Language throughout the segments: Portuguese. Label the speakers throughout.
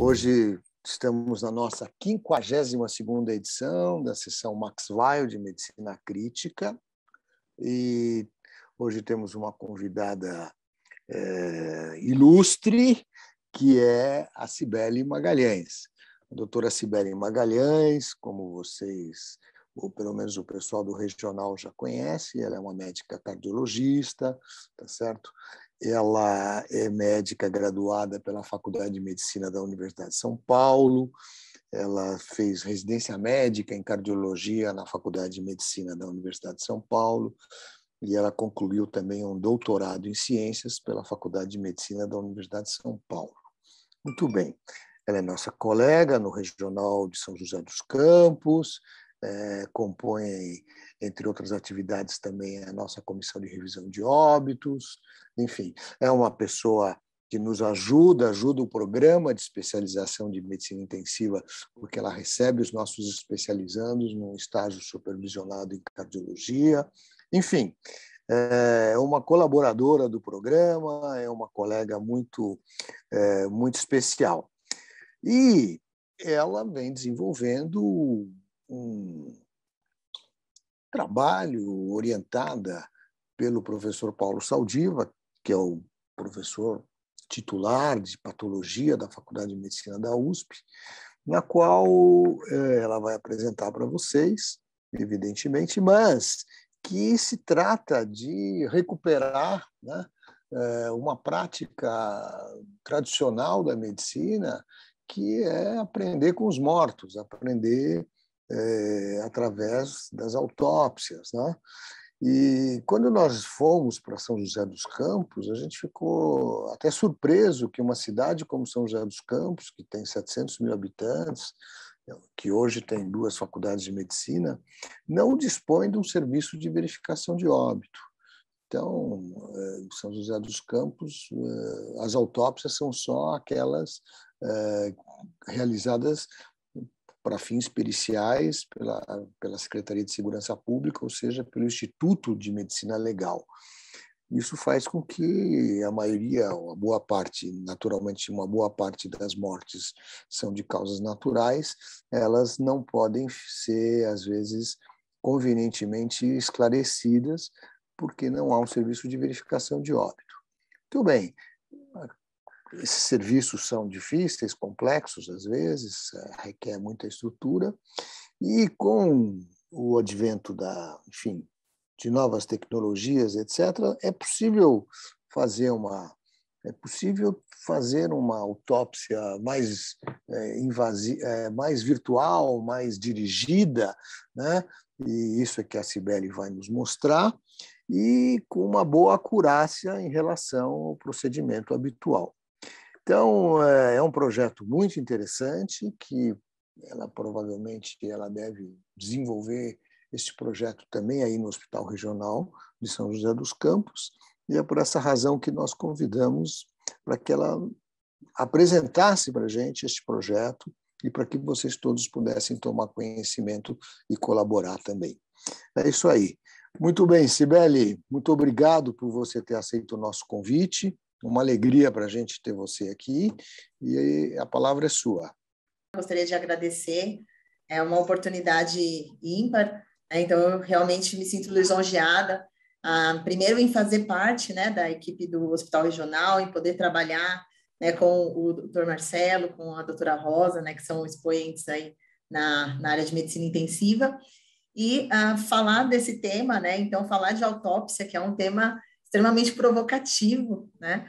Speaker 1: Hoje estamos na nossa 52ª edição da sessão Max Weil de Medicina Crítica e hoje temos uma convidada ilustre, que é a Cibele Magalhães. A doutora Cibele Magalhães, como vocês, ou pelo menos o pessoal do regional já conhece, ela é uma médica cardiologista, tá certo? Ela é médica graduada pela Faculdade de Medicina da Universidade de São Paulo, ela fez residência médica em cardiologia na Faculdade de Medicina da Universidade de São Paulo e ela concluiu também um doutorado em ciências pela Faculdade de Medicina da Universidade de São Paulo. Muito bem, ela é nossa colega no regional de São José dos Campos, compõe, entre outras atividades, também a nossa comissão de revisão de óbitos, enfim, é uma pessoa que nos ajuda o programa de especialização de medicina intensiva, porque ela recebe os nossos especializandos num estágio supervisionado em cardiologia, enfim, é uma colaboradora do programa, é uma colega muito especial. E ela vem desenvolvendo um trabalho orientada pelo professor Paulo Saldiva, que é o professor titular de patologia da Faculdade de Medicina da USP, na qual ela vai apresentar para vocês, evidentemente, mas que se trata de recuperar, né, uma prática tradicional da medicina, que é aprender com os mortos, aprender através das autópsias, né? E quando nós fomos para São José dos Campos, a gente ficou até surpreso que uma cidade como São José dos Campos, que tem 700 mil habitantes, que hoje tem 2 faculdades de medicina, não dispõe de um serviço de verificação de óbito. Então, em São José dos Campos, as autópsias são só aquelas realizadas para fins periciais pela Secretaria de Segurança Pública, ou seja, pelo Instituto de Medicina Legal. Isso faz com que a maioria, uma boa parte, naturalmente, uma boa parte das mortes são de causas naturais, elas não podem ser, às vezes, convenientemente esclarecidas, porque não há um serviço de verificação de óbito. Muito bem, esses serviços são difíceis, complexos, às vezes, requer muita estrutura, e com o advento de novas tecnologias, etc., é possível fazer uma autópsia mais invasiva, mais virtual, mais dirigida, né? E isso é que a Cibele vai nos mostrar, e com uma boa acurácia em relação ao procedimento habitual. Então, é um projeto muito interessante que ela provavelmente deve desenvolver esse projeto também aí no Hospital Regional de São José dos Campos, e é por essa razão que nós convidamos para que ela apresentasse para a gente este projeto e para que vocês todos pudessem tomar conhecimento e colaborar também. É isso aí. Muito bem, Cibele, muito obrigado por você ter aceito o nosso convite. Uma alegria para a gente ter você aqui e a palavra é sua.
Speaker 2: Gostaria de agradecer, é uma oportunidade ímpar, né? Então eu realmente me sinto lisonjeada, primeiro em fazer parte, né, da equipe do Hospital Regional, em poder trabalhar, né, com o Dr. Marcelo, com a doutora Rosa, né, que são expoentes aí na área de medicina intensiva, e falar desse tema, né, então falar de autópsia, que é um tema extremamente provocativo, né?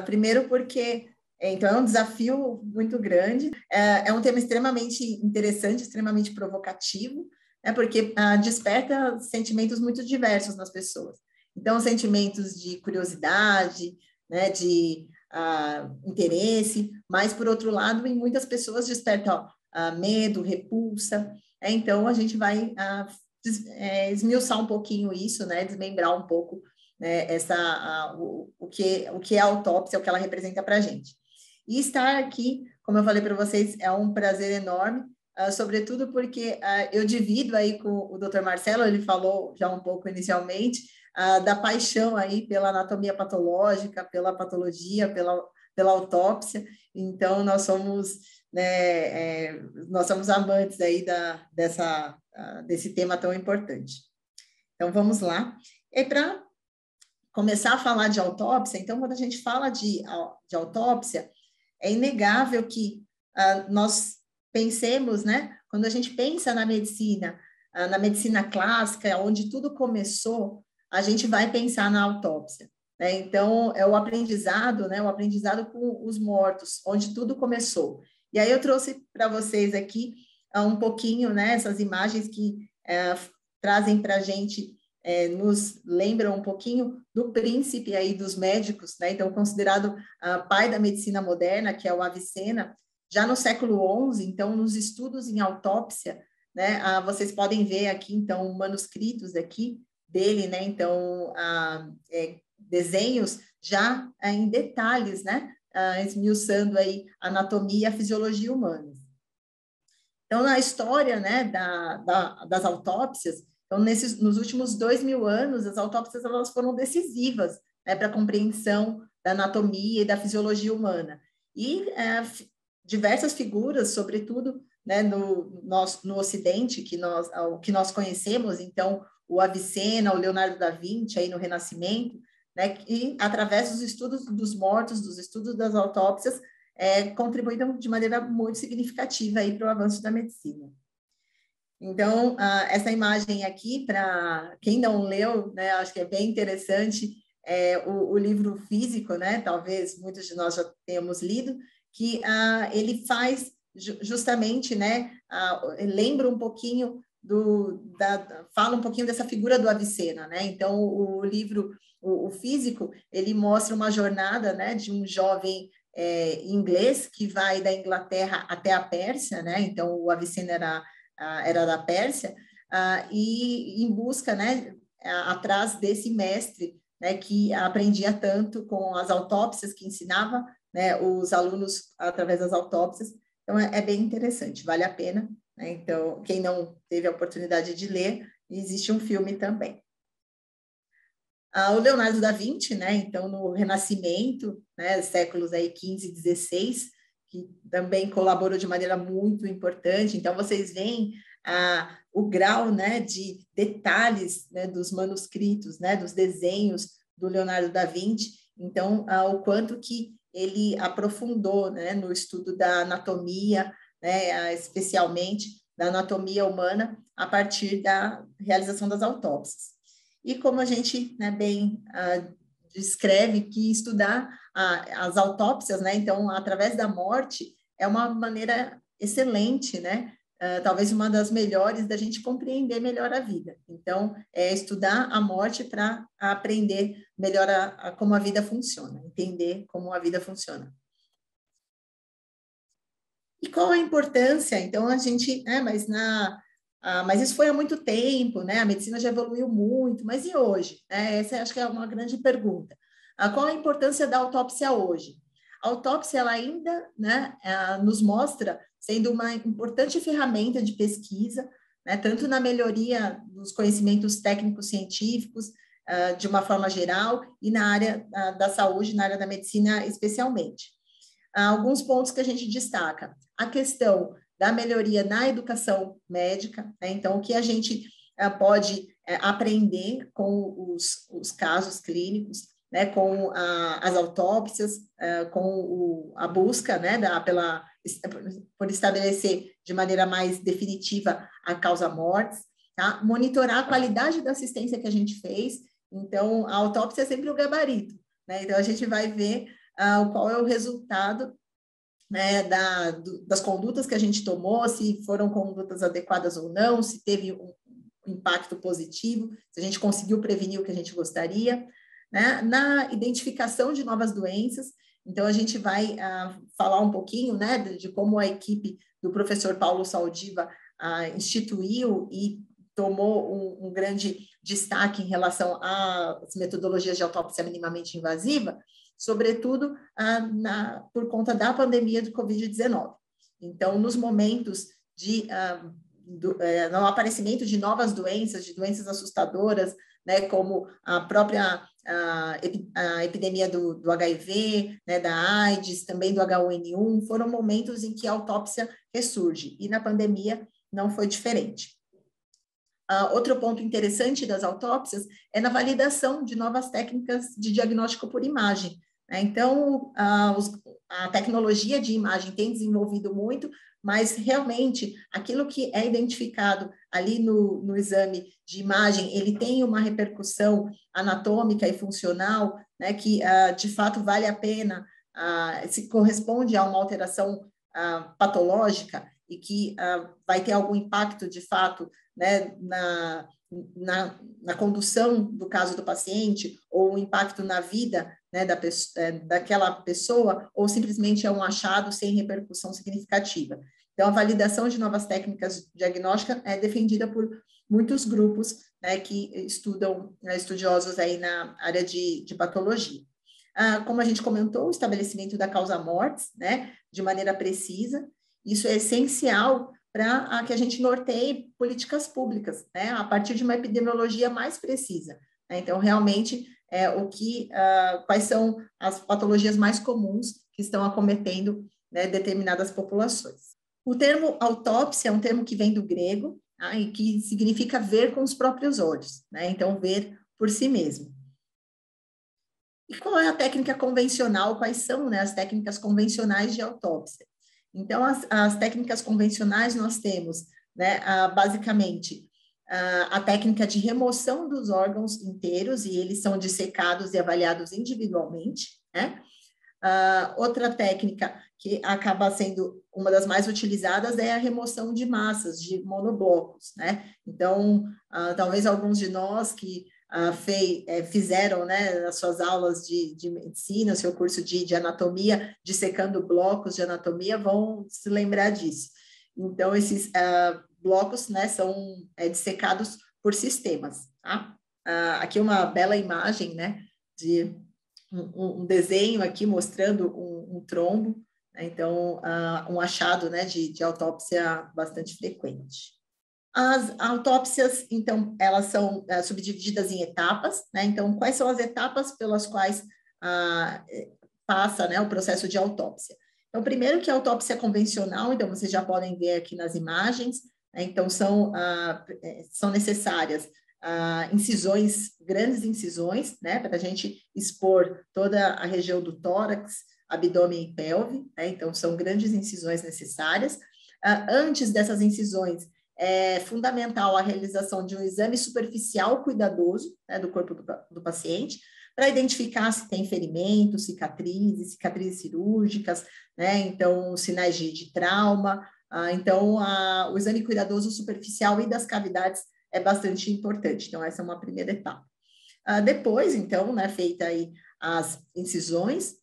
Speaker 2: Primeiro porque então é um desafio muito grande, é um tema extremamente interessante, extremamente provocativo, né, porque desperta sentimentos muito diversos nas pessoas. Então, sentimentos de curiosidade, né, de interesse, mas, por outro lado, em muitas pessoas desperta medo, repulsa. Então, a gente vai esmiuçar um pouquinho isso, né, desmembrar um pouco, né, o que é a autópsia, o que ela representa para a gente. E estar aqui, como eu falei para vocês, é um prazer enorme, sobretudo porque eu divido aí com o Dr. Marcelo, ele falou já um pouco inicialmente, da paixão aí pela anatomia patológica, pela patologia, pela pela autópsia, então nós somos, né, nós somos amantes aí desse tema tão importante. Então, vamos lá. E para começar a falar de autópsia, então, quando a gente fala de autópsia, é inegável que nós pensemos, né, quando a gente pensa na medicina clássica, onde tudo começou, a gente vai pensar na autópsia, né? Então, é o aprendizado, né, o aprendizado com os mortos, onde tudo começou. E aí eu trouxe para vocês aqui um pouquinho, né, essas imagens que trazem para a gente, nos lembram um pouquinho do príncipe aí dos médicos, né? Então, considerado pai da medicina moderna, que é o Avicena, já no século XI, então, nos estudos em autópsia, né, vocês podem ver aqui, então, manuscritos aqui dele, né? Então, desenhos já em detalhes, né? Esmiuçando aí a anatomia e a fisiologia humana. Então, na história, né, das autópsias, então, nos últimos 2000 anos, as autópsias elas foram decisivas, né, para a compreensão da anatomia e da fisiologia humana. E diversas figuras, sobretudo, né, no Ocidente, que nós conhecemos, então, o Avicena, o Leonardo da Vinci, aí no Renascimento, né, e através dos estudos dos mortos, dos estudos das autópsias, contribuíram de maneira muito significativa aí para o avanço da medicina. Então, essa imagem aqui, para quem não leu, né, acho que é bem interessante, o livro físico, né, talvez muitos de nós já tenhamos lido, que ele faz justamente, né, lembra um pouquinho fala um pouquinho dessa figura do Avicena, né? Então, o livro, o físico, ele mostra uma jornada, né, de um jovem inglês que vai da Inglaterra até a Pérsia, né? Então, o Avicena era da Pérsia, e em busca, né, atrás desse mestre, né, que aprendia tanto com as autópsias, que ensinava, né, os alunos através das autópsias. Então, é bem interessante, vale a pena, né? Então, quem não teve a oportunidade de ler, existe um filme também. O Leonardo da Vinci, né, então, no Renascimento, né, séculos aí 15 e 16, que também colaborou de maneira muito importante. Então, vocês veem o grau, né, de detalhes, né, dos manuscritos, né, dos desenhos do Leonardo da Vinci. Então, o quanto que ele aprofundou, né, no estudo da anatomia, né, especialmente da anatomia humana, a partir da realização das autópsias. E como a gente, né, bem descreve, que estudar as autópsias, né, então, através da morte, é uma maneira excelente, né, talvez uma das melhores da gente compreender melhor a vida. Então, estudar a morte para aprender melhor como a vida funciona, entender como a vida funciona. E qual a importância? Então, a gente, mas isso foi há muito tempo, né? A medicina já evoluiu muito, mas e hoje? Essa acho que é uma grande pergunta. Qual a importância da autópsia hoje? A autópsia, ela ainda, né, nos mostra sendo uma importante ferramenta de pesquisa, né, tanto na melhoria dos conhecimentos técnicos científicos, de uma forma geral, e na área da saúde, na área da medicina especialmente. Alguns pontos que a gente destaca. A questão da melhoria na educação médica, né? Então, o que a gente pode aprender com os casos clínicos, né? Com as autópsias, com a busca, né? Por estabelecer de maneira mais definitiva a causa-mortes, tá? Monitorar a qualidade da assistência que a gente fez. Então, a autópsia é sempre o gabarito, né? Então, a gente vai ver qual é o resultado, né, das condutas que a gente tomou, se foram condutas adequadas ou não, se teve um impacto positivo, se a gente conseguiu prevenir o que a gente gostaria, né? Na identificação de novas doenças. Então, a gente vai falar um pouquinho, né, de como a equipe do professor Paulo Saldiva instituiu e tomou um grande destaque em relação às metodologias de autópsia minimamente invasiva, sobretudo por conta da pandemia do Covid-19. Então, nos momentos de no aparecimento de novas doenças, de doenças assustadoras, né, como a própria a epidemia do HIV, né, da AIDS, também do H1N1, foram momentos em que a autópsia ressurge, e na pandemia não foi diferente. Outro ponto interessante das autópsias é na validação de novas técnicas de diagnóstico por imagem, né? Então, a tecnologia de imagem tem desenvolvido muito, mas realmente aquilo que é identificado ali no exame de imagem, ele tem uma repercussão anatômica e funcional, né, que de fato vale a pena, se corresponde a uma alteração patológica e que vai ter algum impacto de fato, né, na condução do caso do paciente, ou um impacto na vida, né, daquela pessoa, ou simplesmente é um achado sem repercussão significativa. Então, a validação de novas técnicas diagnósticas é defendida por muitos grupos, né, que estudam, estudiosos aí na área de patologia. Como a gente comentou, o estabelecimento da causa-mortes, né, de maneira precisa, isso é essencial para que a gente norteie políticas públicas, né, a partir de uma epidemiologia mais precisa, né? Então, realmente, quais são as patologias mais comuns que estão acometendo, né, determinadas populações. O termo autópsia é um termo que vem do grego, e que significa ver com os próprios olhos, né? Então, ver por si mesmo. E qual é a técnica convencional? Quais são, né, as técnicas convencionais de autópsia? Então, as técnicas convencionais nós temos, né, basicamente, a técnica de remoção dos órgãos inteiros, e eles são dissecados e avaliados individualmente, né? Outra técnica que acaba sendo uma das mais utilizadas é a remoção de massas, de monoblocos, né? Então, talvez alguns de nós que fizeram, né, as suas aulas de medicina, seu curso de anatomia, dissecando blocos de anatomia, vão se lembrar disso. Então, esses blocos, né, são dissecados por sistemas, tá? Aqui uma bela imagem, né, de um desenho aqui mostrando um trombo, né? Então, um achado, né, de autópsia bastante frequente. As autópsias, então, elas são subdivididas em etapas, né? Então, quais são as etapas pelas quais passa, né, o processo de autópsia? Então, primeiro que a autópsia convencional, então, vocês já podem ver aqui nas imagens, né? Então, são necessárias incisões, grandes incisões, né, para a gente expor toda a região do tórax, abdômen e pelve, né? Então, são grandes incisões necessárias. Antes dessas incisões, é fundamental a realização de um exame superficial cuidadoso, né, do corpo do paciente, para identificar se tem ferimentos, cicatrizes cirúrgicas, né, então sinais de trauma. Então, o exame cuidadoso superficial e das cavidades é bastante importante. Então, essa é uma primeira etapa. Depois, então, né, feita aí as incisões,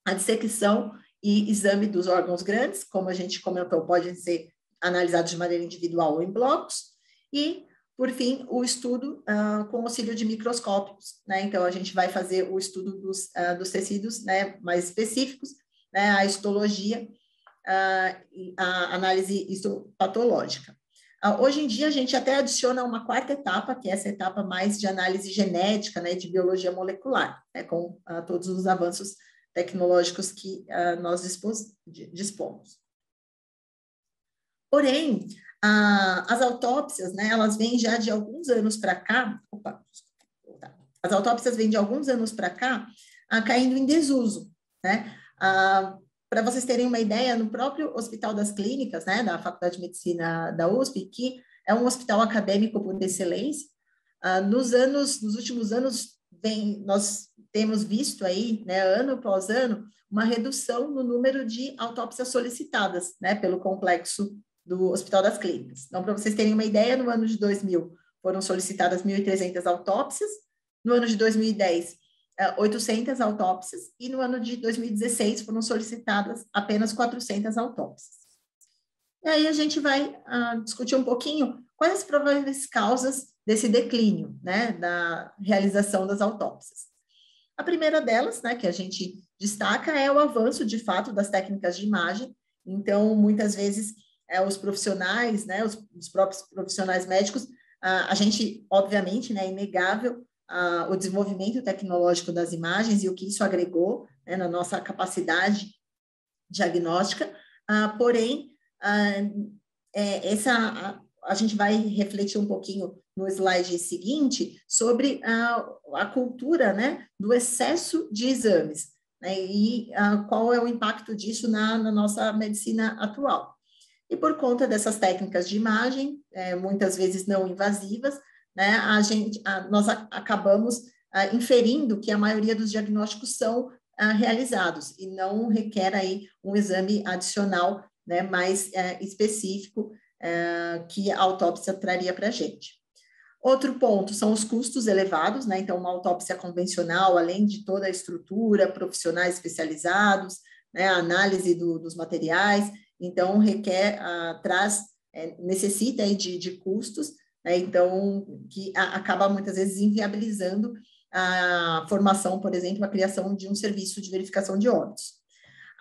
Speaker 2: a dissecção e exame dos órgãos grandes, como a gente comentou, podem ser analisados de maneira individual ou em blocos, e, por fim, o estudo com auxílio de microscópios, né? Então, a gente vai fazer o estudo dos tecidos, né, mais específicos, né, a histologia, a análise histopatológica. Hoje em dia, a gente até adiciona uma quarta etapa, que é essa etapa mais de análise genética, né, de biologia molecular, né, com todos os avanços tecnológicos que nós dispomos. Porém, as autópsias, né, elas vêm já de alguns anos para cá, as autópsias vêm de alguns anos para cá, caindo em desuso, né? Para vocês terem uma ideia, no próprio Hospital das Clínicas, né, da Faculdade de Medicina da USP, que é um hospital acadêmico por excelência, nos últimos anos, nós temos visto aí, né, ano após ano, uma redução no número de autópsias solicitadas, né, pelo complexo do Hospital das Clínicas. Então, para vocês terem uma ideia, no ano de 2000 foram solicitadas 1.300 autópsias, no ano de 2010, 800 autópsias, e no ano de 2016 foram solicitadas apenas 400 autópsias. E aí a gente vai discutir um pouquinho quais as prováveis causas desse declínio, né, da realização das autópsias. A primeira delas, né, que a gente destaca, é o avanço, de fato, das técnicas de imagem. Então, muitas vezes, os profissionais, né, os próprios profissionais médicos, a gente, obviamente, né, é inegável o desenvolvimento tecnológico das imagens e o que isso agregou, né, na nossa capacidade diagnóstica, porém, a gente vai refletir um pouquinho no slide seguinte sobre a cultura, né, do excesso de exames, né, e qual é o impacto disso na nossa medicina atual. E por conta dessas técnicas de imagem, muitas vezes não invasivas, né, nós acabamos inferindo que a maioria dos diagnósticos são realizados e não requer aí um exame adicional, né, mais específico que a autópsia traria para a gente. Outro ponto são os custos elevados, né? Então, uma autópsia convencional, além de toda a estrutura, profissionais especializados, né, a análise dos materiais, então necessita aí de custos, né? Então, que acaba muitas vezes inviabilizando a formação, por exemplo, a criação de um serviço de verificação de óbitos.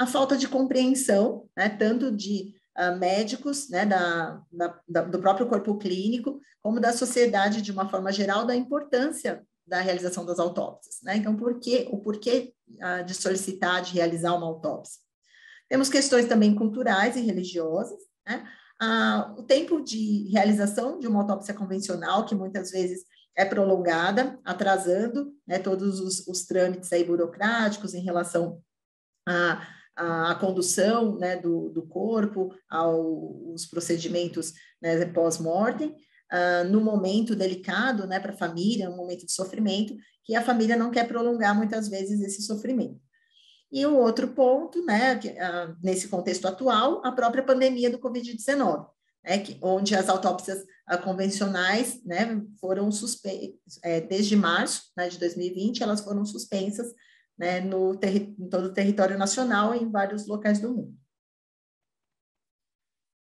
Speaker 2: A falta de compreensão, né, tanto de médicos, né, do próprio corpo clínico, como da sociedade de uma forma geral, da importância da realização das autópsias, né? Então, o porquê de solicitar, de realizar uma autópsia? Temos questões também culturais e religiosas, né? O tempo de realização de uma autópsia convencional, que muitas vezes é prolongada, atrasando, né, todos os trâmites aí burocráticos em relação a condução, né, do corpo, aos procedimentos, né, pós-mortem, no momento delicado, né, para a família, no momento de sofrimento, que a família não quer prolongar muitas vezes esse sofrimento. E o outro ponto, né, nesse contexto atual, a própria pandemia do Covid-19, né, onde as autópsias convencionais, né, foram suspensas, desde março, né, de 2020, elas foram suspensas, né, em todo o território nacional e em vários locais do mundo.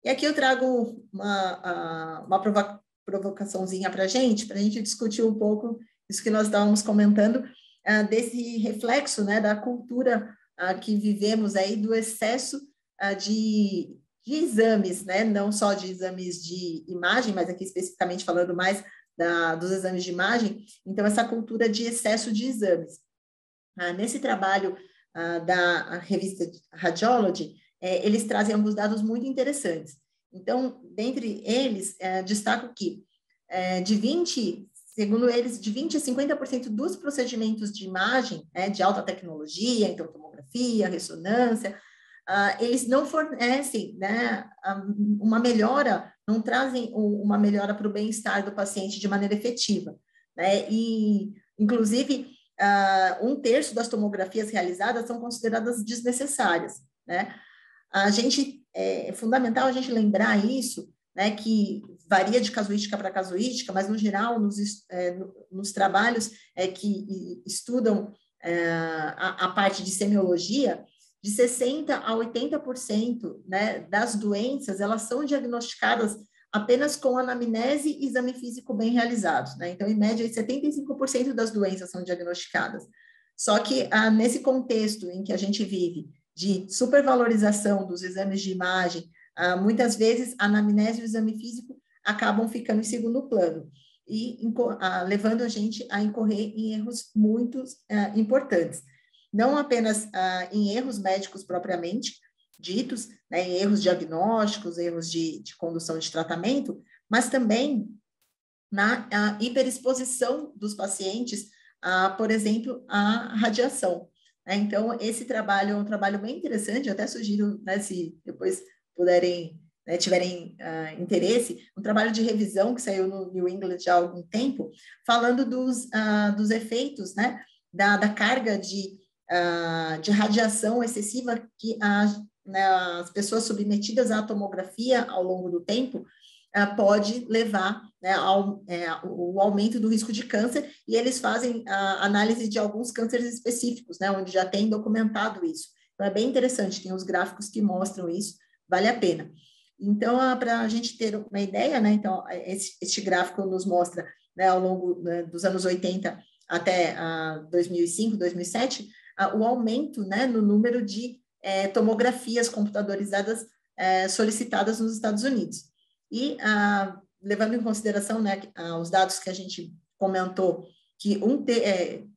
Speaker 2: E aqui eu trago uma provocaçãozinha para a gente discutir um pouco isso que nós estávamos comentando, desse reflexo, né, da cultura que vivemos aí, do excesso de exames, né, não só de exames de imagem, mas aqui especificamente falando mais dos exames de imagem, então essa cultura de excesso de exames. Nesse trabalho da revista Radiology, eles trazem alguns dados muito interessantes. Então, dentre eles, destaco que segundo eles, de 20% a 50% dos procedimentos de imagem, de alta tecnologia, então tomografia, ressonância, eles não fornecem, né, uma melhora, não trazem uma melhora para o bem-estar do paciente de maneira efetiva, né? E, inclusive, 1/3 das tomografias realizadas são consideradas desnecessárias, né? É fundamental a gente lembrar isso, né, que varia de casuística para casuística, mas, no geral, nos trabalhos que estudam a parte de semiologia, de 60% a 80%, né, das doenças, elas são diagnosticadas apenas com anamnese e exame físico bem realizados, né? Então, em média, 75% das doenças são diagnosticadas. Só que, nesse contexto em que a gente vive, de supervalorização dos exames de imagem, muitas vezes a anamnese e o exame físico acabam ficando em segundo plano, e levando a gente a incorrer em erros muito importantes. Não apenas em erros médicos propriamente ditos, né, em erros diagnósticos, erros de condução de tratamento, mas também na hiperexposição dos pacientes, por exemplo, à radiação. Então, esse trabalho é um trabalho bem interessante, eu até sugiro, né, se depois puderem, né, tiverem interesse, um trabalho de revisão que saiu no New England já há algum tempo, falando dos efeitos, né, da carga de radiação excessiva que né, as pessoas submetidas à tomografia ao longo do tempo pode levar, né, ao aumento do risco de câncer, e eles fazem a análise de alguns cânceres específicos, né, onde já tem documentado isso. Então, é bem interessante, tem os gráficos que mostram isso, vale a pena. Então, para a gente ter uma ideia, né, então, este gráfico nos mostra, né, ao longo, né, dos anos 80 até 2005, 2007, o aumento, né, no número de tomografias computadorizadas solicitadas nos Estados Unidos. E, levando em consideração, né, os dados que a gente comentou, que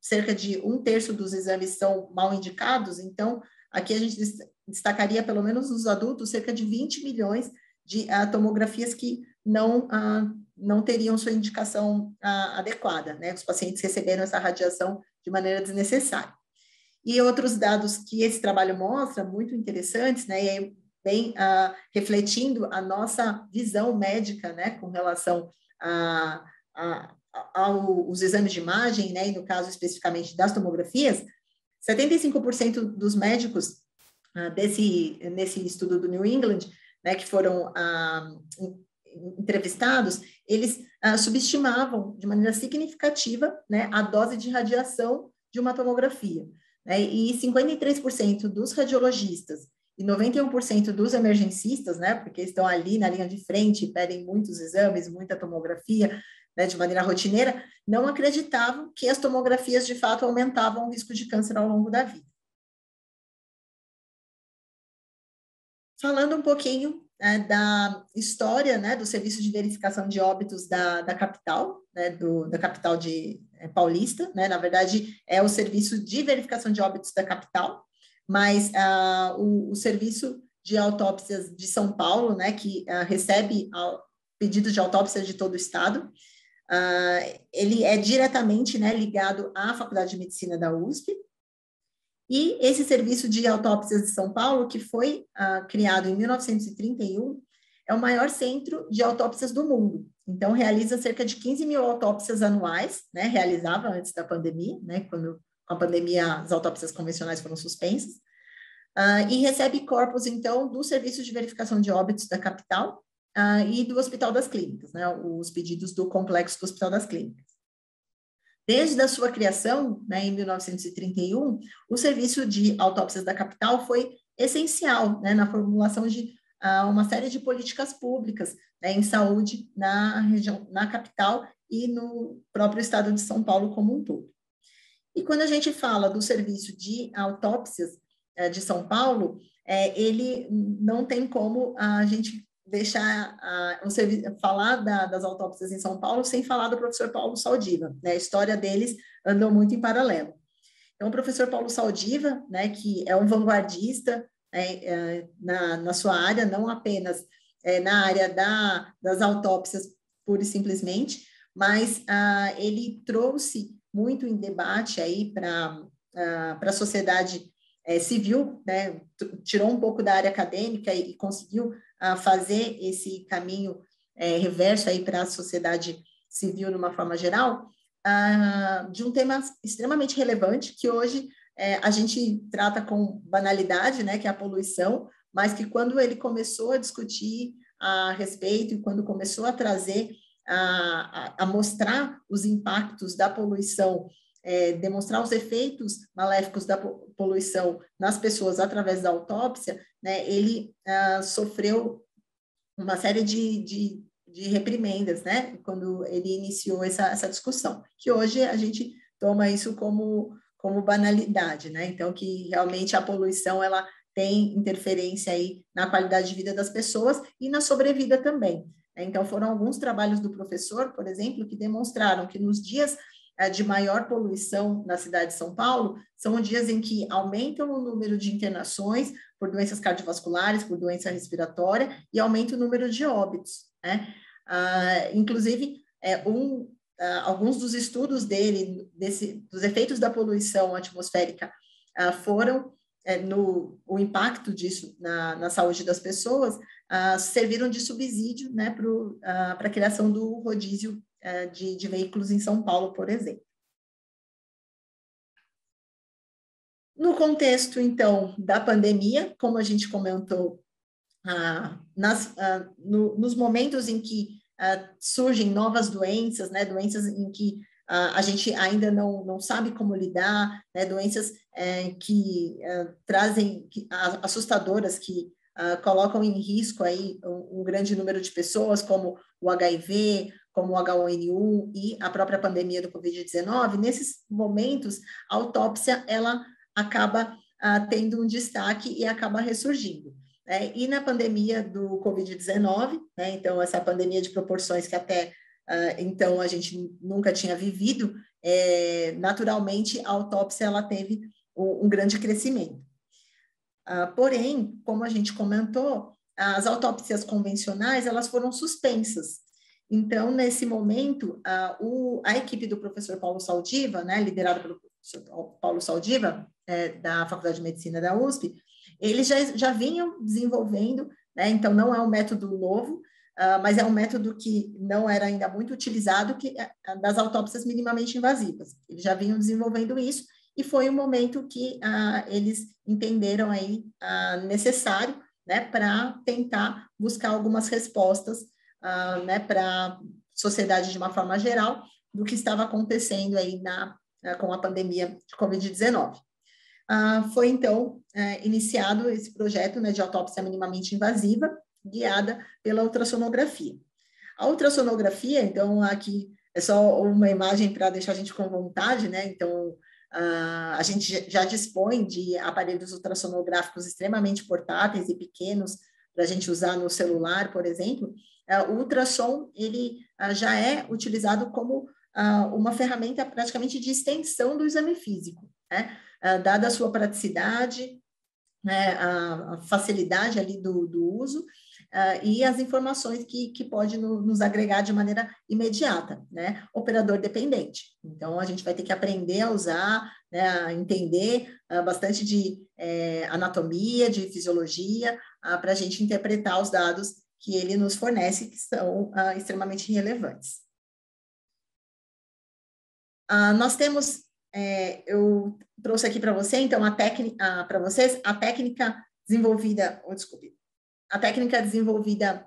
Speaker 2: cerca de 1/3 dos exames são mal indicados, então, aqui a gente destacaria, pelo menos nos adultos, cerca de 20 milhões de tomografias que não teriam sua indicação adequada, né? Os pacientes receberam essa radiação de maneira desnecessária. E outros dados que esse trabalho mostra, muito interessantes, né? E aí vem refletindo a nossa visão médica, né? Com relação aos exames de imagem, né? E no caso especificamente das tomografias, 75% dos médicos nesse estudo do New England, né? Que foram entrevistados, eles subestimavam de maneira significativa, né, a dose de radiação de uma tomografia, né, e 53% dos radiologistas e 91% dos emergencistas, né, porque estão ali na linha de frente, pedem muitos exames, muita tomografia, né, de maneira rotineira, não acreditavam que as tomografias de fato aumentavam o risco de câncer ao longo da vida. Falando um pouquinho da história, né, do serviço de verificação de óbitos da capital, né, da capital paulista, né, na verdade é o serviço de verificação de óbitos da capital, mas o serviço de autópsias de São Paulo, né, que recebe pedidos de autópsia de todo o estado, ele é diretamente, né, ligado à Faculdade de Medicina da USP. E esse serviço de autópsias de São Paulo, que foi criado em 1931, é o maior centro de autópsias do mundo. Então, realiza cerca de 15 mil autópsias anuais, né? Realizava antes da pandemia, né? Quando com a pandemia as autópsias convencionais foram suspensas. E recebe corpos, então, do Serviço de Verificação de Óbitos da capital e do Hospital das Clínicas, né? Os pedidos do complexo do Hospital das Clínicas. Desde a sua criação, né, em 1931, o serviço de autópsias da capital foi essencial, né, na formulação de uma série de políticas públicas, né, em saúde na região, na capital e no próprio estado de São Paulo como um todo. E quando a gente fala do serviço de autópsias de São Paulo, ele não tem como a gente deixar falar das autópsias em São Paulo sem falar do professor Paulo Saldiva, né? A história deles andou muito em paralelo. Então, o professor Paulo Saldiva, né, que é um vanguardista na sua área, não apenas na área das autópsias pura e simplesmente, mas ele trouxe muito em debate aí para a sociedade civil, né? Tirou um pouco da área acadêmica e conseguiu fazer esse caminho reverso aí para a sociedade civil de uma forma geral, de um tema extremamente relevante que hoje a gente trata com banalidade, né, que é a poluição, mas que quando ele começou a discutir a respeito e quando começou a trazer, a mostrar os impactos da poluição, demonstrar os efeitos maléficos da poluição nas pessoas através da autópsia, né, ele sofreu uma série de reprimendas, né, quando ele iniciou essa discussão, que hoje a gente toma isso como banalidade, né, então que realmente a poluição, ela tem interferência aí na qualidade de vida das pessoas e na sobrevida também. Então, foram alguns trabalhos do professor, por exemplo, que demonstraram que nos dias de maior poluição na cidade de São Paulo, são dias em que aumentam o número de internações por doenças cardiovasculares, por doença respiratória, e aumenta o número de óbitos, né? Inclusive, alguns dos estudos dele, dos efeitos da poluição atmosférica, foram, o impacto disso na saúde das pessoas, serviram de subsídio, né, para a criação do rodízio de veículos em São Paulo, por exemplo. No contexto, então, da pandemia, como a gente comentou, nos momentos em que surgem novas doenças, né, doenças em que a gente ainda não sabe como lidar, né, doenças que trazem, assustadoras, que colocam em risco aí um grande número de pessoas, como o HIV, como o H1N1 e a própria pandemia do Covid-19, nesses momentos, a autópsia, ela acaba tendo um destaque e acaba ressurgindo. né, e na pandemia do Covid-19, né, então essa pandemia de proporções que até então a gente nunca tinha vivido, naturalmente a autópsia ela teve um grande crescimento. Porém, como a gente comentou, as autópsias convencionais elas foram suspensas. Então, nesse momento, a equipe do professor Paulo Saldiva, né, liderada pelo professor Paulo Saldiva, da Faculdade de Medicina da USP, eles já vinham desenvolvendo, né, então não é um método novo, mas é um método que não era ainda muito utilizado, que é das autópsias minimamente invasivas. Eles já vinham desenvolvendo isso, e foi um momento que eles entenderam aí necessário, né, para tentar buscar algumas respostas, né, para a sociedade de uma forma geral, do que estava acontecendo aí com a pandemia de Covid-19. Foi, então, iniciado esse projeto, né, de autópsia minimamente invasiva, guiada pela ultrassonografia. A ultrassonografia, então, aqui é só uma imagem para deixar a gente com vontade, né, então, a gente já dispõe de aparelhos ultrassonográficos extremamente portáteis e pequenos para a gente usar no celular, por exemplo. O ultrassom, ele já é utilizado como uma ferramenta praticamente de extensão do exame físico, né? Dada a sua praticidade, né, a facilidade ali do uso, e as informações que pode nos agregar de maneira imediata, né? Operador dependente. Então, a gente vai ter que aprender a usar, né, a entender bastante de anatomia, de fisiologia, para a gente interpretar os dados que ele nos fornece, que são extremamente relevantes. Nós temos, eu trouxe aqui para você, então, para vocês, a técnica desenvolvida,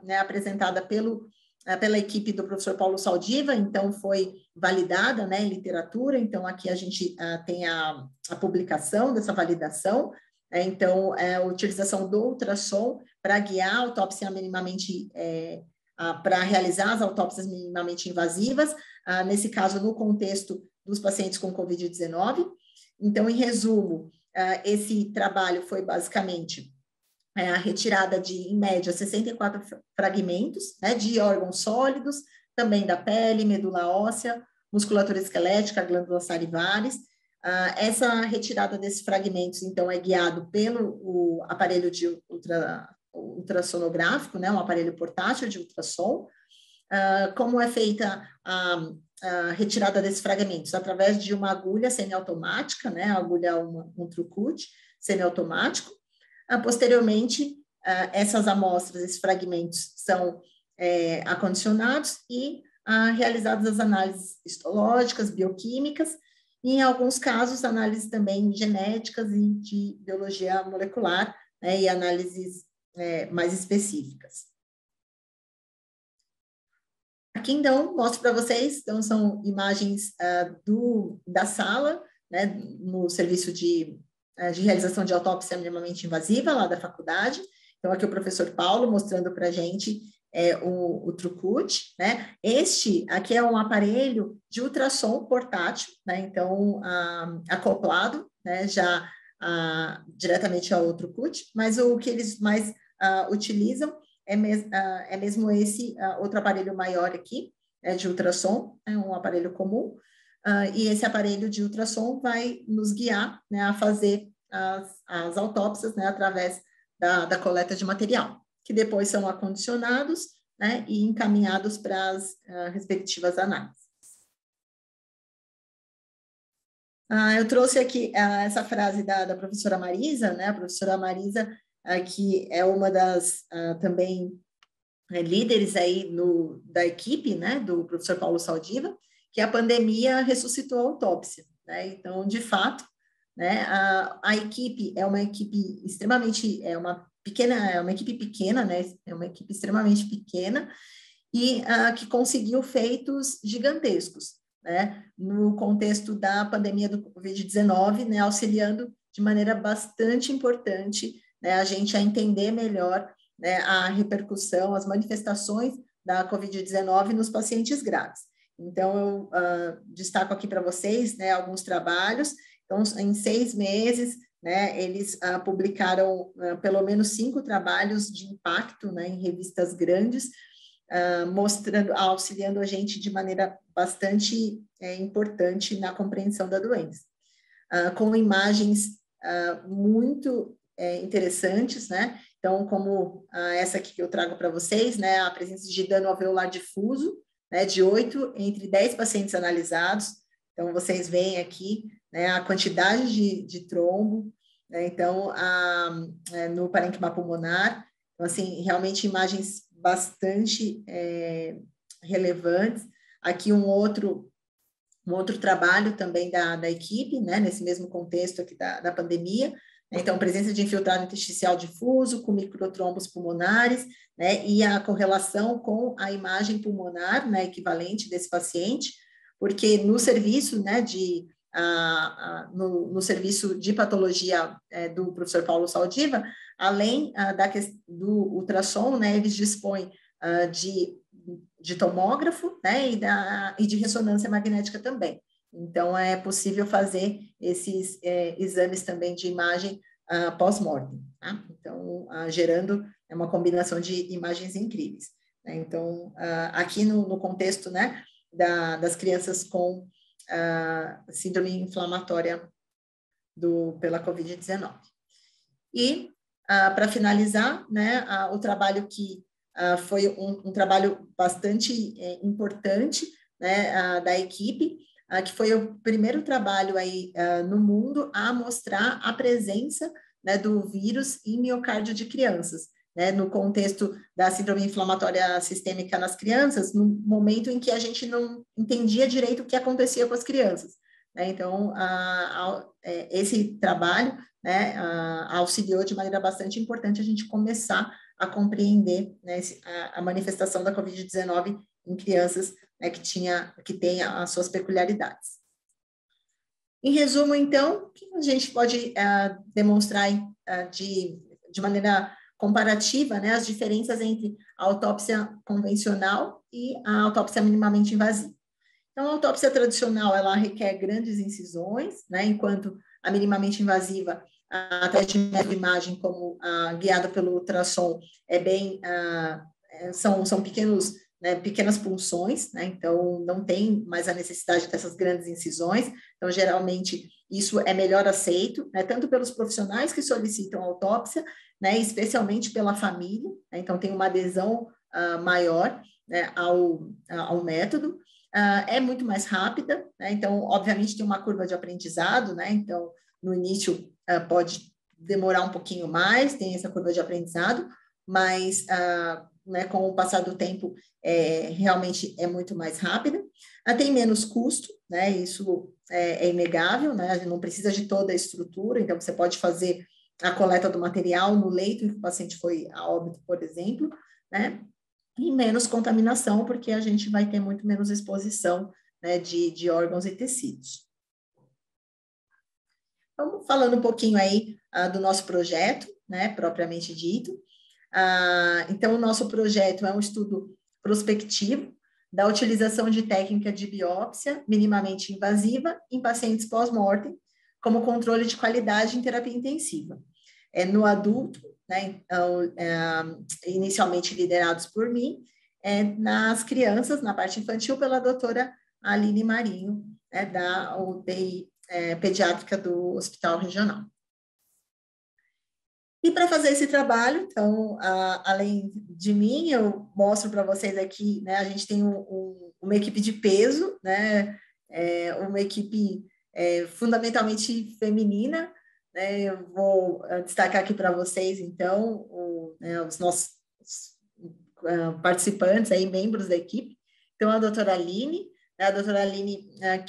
Speaker 2: né, apresentada pela equipe do professor Paulo Saldiva, então foi validada, né, em literatura, então aqui a gente tem a publicação dessa validação, então a utilização do ultrassom para guiar a autópsia minimamente, para realizar as autópsias minimamente invasivas, nesse caso no contexto dos pacientes com Covid-19. Então, em resumo, esse trabalho foi basicamente a retirada de, em média, 64 fragmentos, né, de órgãos sólidos, também da pele, medula óssea, musculatura esquelética, glândulas salivares. Essa retirada desses fragmentos, então, é guiado pelo aparelho de ultrassonográfico, né, um aparelho portátil de ultrassom. Como é feita a retirada desses fragmentos? Através de uma agulha semiautomática, né, agulha um Trucut semiautomático. Posteriormente, essas amostras, esses fragmentos são acondicionados e realizadas as análises histológicas, bioquímicas, e em alguns casos, análises também genéticas e de biologia molecular, né, e análises mais específicas. Aqui, então, mostro para vocês, então, são imagens da sala, né, no serviço de realização de autópsia minimamente invasiva, lá da faculdade. Então, aqui o professor Paulo mostrando para a gente o Trucut, né? Este aqui é um aparelho de ultrassom portátil, né? Então, acoplado, né? Já diretamente ao Trucut, mas o que eles mais utilizam é mesmo esse outro aparelho maior aqui, de ultrassom, é um aparelho comum, e esse aparelho de ultrassom vai nos guiar, né, a fazer as autópsias, né, através da coleta de material, que depois são acondicionados, né, e encaminhados para as respectivas análises. Eu trouxe aqui essa frase da professora Marisa, né, a professora Marisa, que é uma das também líderes aí da equipe, né, do professor Paulo Saldiva, que a pandemia ressuscitou a autópsia, né? Então, de fato, né, a equipe é uma equipe extremamente, é uma equipe pequena, né, é uma equipe extremamente pequena e que conseguiu feitos gigantescos, né, no contexto da pandemia do Covid-19, né, auxiliando de maneira bastante importante, né, a gente a entender melhor, né, a repercussão, as manifestações da Covid-19 nos pacientes graves. Então, eu destaco aqui para vocês, né, alguns trabalhos. Então, em 6 meses, né, eles publicaram pelo menos 5 trabalhos de impacto, né, em revistas grandes, mostrando, auxiliando a gente de maneira bastante importante na compreensão da doença, com imagens muito interessantes, né? Então, como essa aqui que eu trago para vocês, né, a presença de dano alveolar difuso, né, de 8 entre 10 pacientes analisados. Então, vocês veem aqui, né, a quantidade de trombo, né? Então, no parênquima pulmonar. Então, assim, realmente imagens bastante relevantes. Aqui um outro trabalho também da equipe, né, nesse mesmo contexto aqui da pandemia. Então, presença de infiltrado intersticial difuso com microtrombos pulmonares, né, e a correlação com a imagem pulmonar, né, equivalente desse paciente, porque no serviço, né, no serviço de patologia do professor Paulo Saldiva, além do ultrassom, né, eles dispõem de tomógrafo, né, e de ressonância magnética também. Então, é possível fazer esses exames também de imagem pós-mortem, tá? Então, gerando uma combinação de imagens incríveis, né? Então, aqui no contexto, né, das crianças com síndrome inflamatória pela Covid-19. E, para finalizar, né, o trabalho que foi um trabalho bastante importante, né, da equipe, que foi o primeiro trabalho aí no mundo a mostrar a presença, né, do vírus em miocárdio de crianças, né, no contexto da síndrome inflamatória sistêmica nas crianças, no momento em que a gente não entendia direito o que acontecia com as crianças, né? Então, esse trabalho, né, auxiliou de maneira bastante importante a gente começar a compreender, né, a manifestação da Covid-19 em crianças, né, que tem as suas peculiaridades. Em resumo, então, o que a gente pode demonstrar de maneira comparativa, né, as diferenças entre a autópsia convencional e a autópsia minimamente invasiva. Então, a autópsia tradicional, ela requer grandes incisões, né, enquanto a minimamente invasiva, através de imagem, como guiada pelo ultrassom, são pequenos, né, pequenas punções, né, então não tem mais a necessidade dessas grandes incisões. Então, geralmente, isso é melhor aceito, né, tanto pelos profissionais que solicitam autópsia, né, especialmente pela família, né, então tem uma adesão maior, né, ao método. É muito mais rápida, né, então, obviamente, tem uma curva de aprendizado, né, então, no início pode demorar um pouquinho mais, tem essa curva de aprendizado, mas né, com o passar do tempo, realmente é muito mais rápida. Tem menos custo, né, isso é inegável, né, a gente não precisa de toda a estrutura, então você pode fazer a coleta do material no leito em que o paciente foi a óbito, por exemplo, né, e menos contaminação, porque a gente vai ter muito menos exposição, né, de órgãos e tecidos. Vamos falando um pouquinho aí do nosso projeto, né, propriamente dito. Então, o nosso projeto é um estudo prospectivo da utilização de técnica de biópsia minimamente invasiva em pacientes pós-mortem, como controle de qualidade em terapia intensiva. No adulto, né, então, inicialmente liderados por mim, nas crianças, na parte infantil, pela doutora Aline Marinho, né, da UTI pediátrica do Hospital Regional. E para fazer esse trabalho, então, além de mim, eu mostro para vocês aqui, né, a gente tem uma equipe de peso, né, uma equipe fundamentalmente feminina, né, eu vou destacar aqui para vocês, então, os nossos participantes, aí, membros da equipe. Então, a doutora Aline,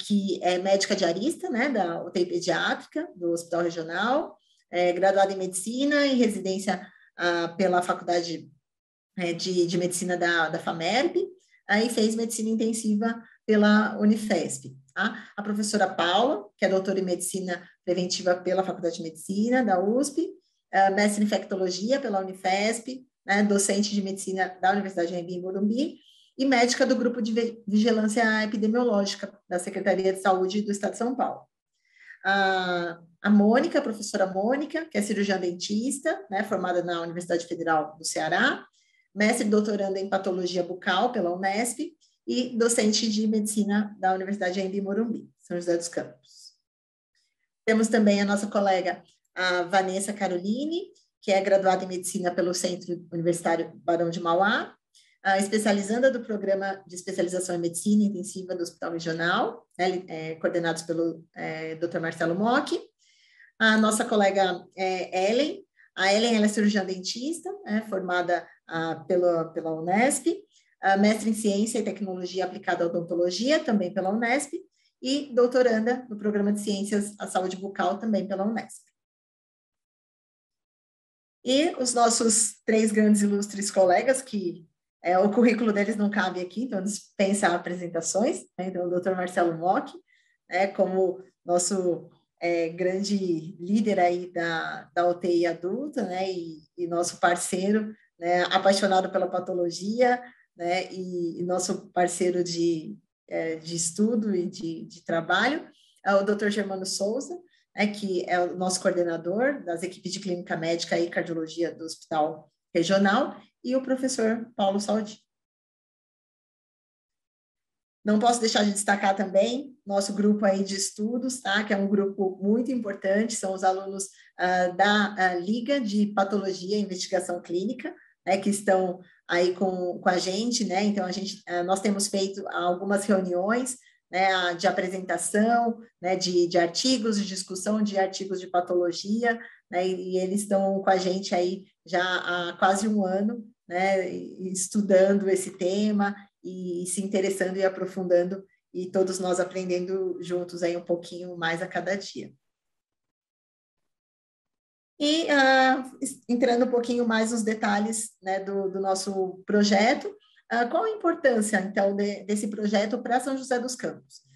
Speaker 2: que é médica diarista, né, da UTI pediátrica do Hospital Regional, graduada em medicina, em residência pela Faculdade de Medicina da FAMERP, aí fez medicina intensiva pela Unifesp. Tá? A professora Paula, que é doutora em medicina preventiva pela Faculdade de Medicina da USP, mestre em infectologia pela Unifesp, né, docente de medicina da Universidade de Anhembi, Morumbi, e médica do Grupo de Vigilância Epidemiológica da Secretaria de Saúde do Estado de São Paulo. a Mônica, a professora Mônica, que é cirurgiã dentista, né, formada na Universidade Federal do Ceará, mestre e doutoranda em patologia bucal pela Unesp e docente de medicina da Universidade Anhembi Morumbi, São José dos Campos. Temos também a nossa colega, a Vanessa Caroline, que é graduada em medicina pelo Centro Universitário Barão de Mauá, a especializanda do Programa de Especialização em Medicina Intensiva do Hospital Regional, coordenados pelo Dr. Marcelo Mocchi. A nossa colega Ellen. A Ellen ela é cirurgiã dentista, formada pela Unesp, mestre em Ciência e Tecnologia Aplicada à Odontologia, também pela Unesp, e doutoranda no Programa de Ciências à Saúde Bucal, também pela Unesp. E os nossos 3 grandes ilustres colegas, que o currículo deles não cabe aqui, então dispensa apresentações, né? Então o Dr. Marcelo Mocchi, como nosso grande líder aí da UTI adulta, né? E nosso parceiro, né? Apaixonado pela patologia, né? E nosso parceiro de estudo e de trabalho, o Dr. Germano Souza, que é o nosso coordenador das equipes de clínica médica e cardiologia do Hospital Regional, e o professor Paulo Saldi. Não posso deixar de destacar também nosso grupo aí de estudos, tá? Que é um grupo muito importante, são os alunos da Liga de Patologia e Investigação Clínica, né, que estão aí com a gente, né? Então, nós temos feito algumas reuniões, né, de apresentação, né, de artigos, de discussão de artigos de patologia, né, e eles estão com a gente aí já há quase um ano, né, estudando esse tema e se interessando e aprofundando, e todos nós aprendendo juntos aí um pouquinho mais a cada dia. E entrando um pouquinho mais nos detalhes, né, do nosso projeto, qual a importância, então, desse projeto para São José dos Campos?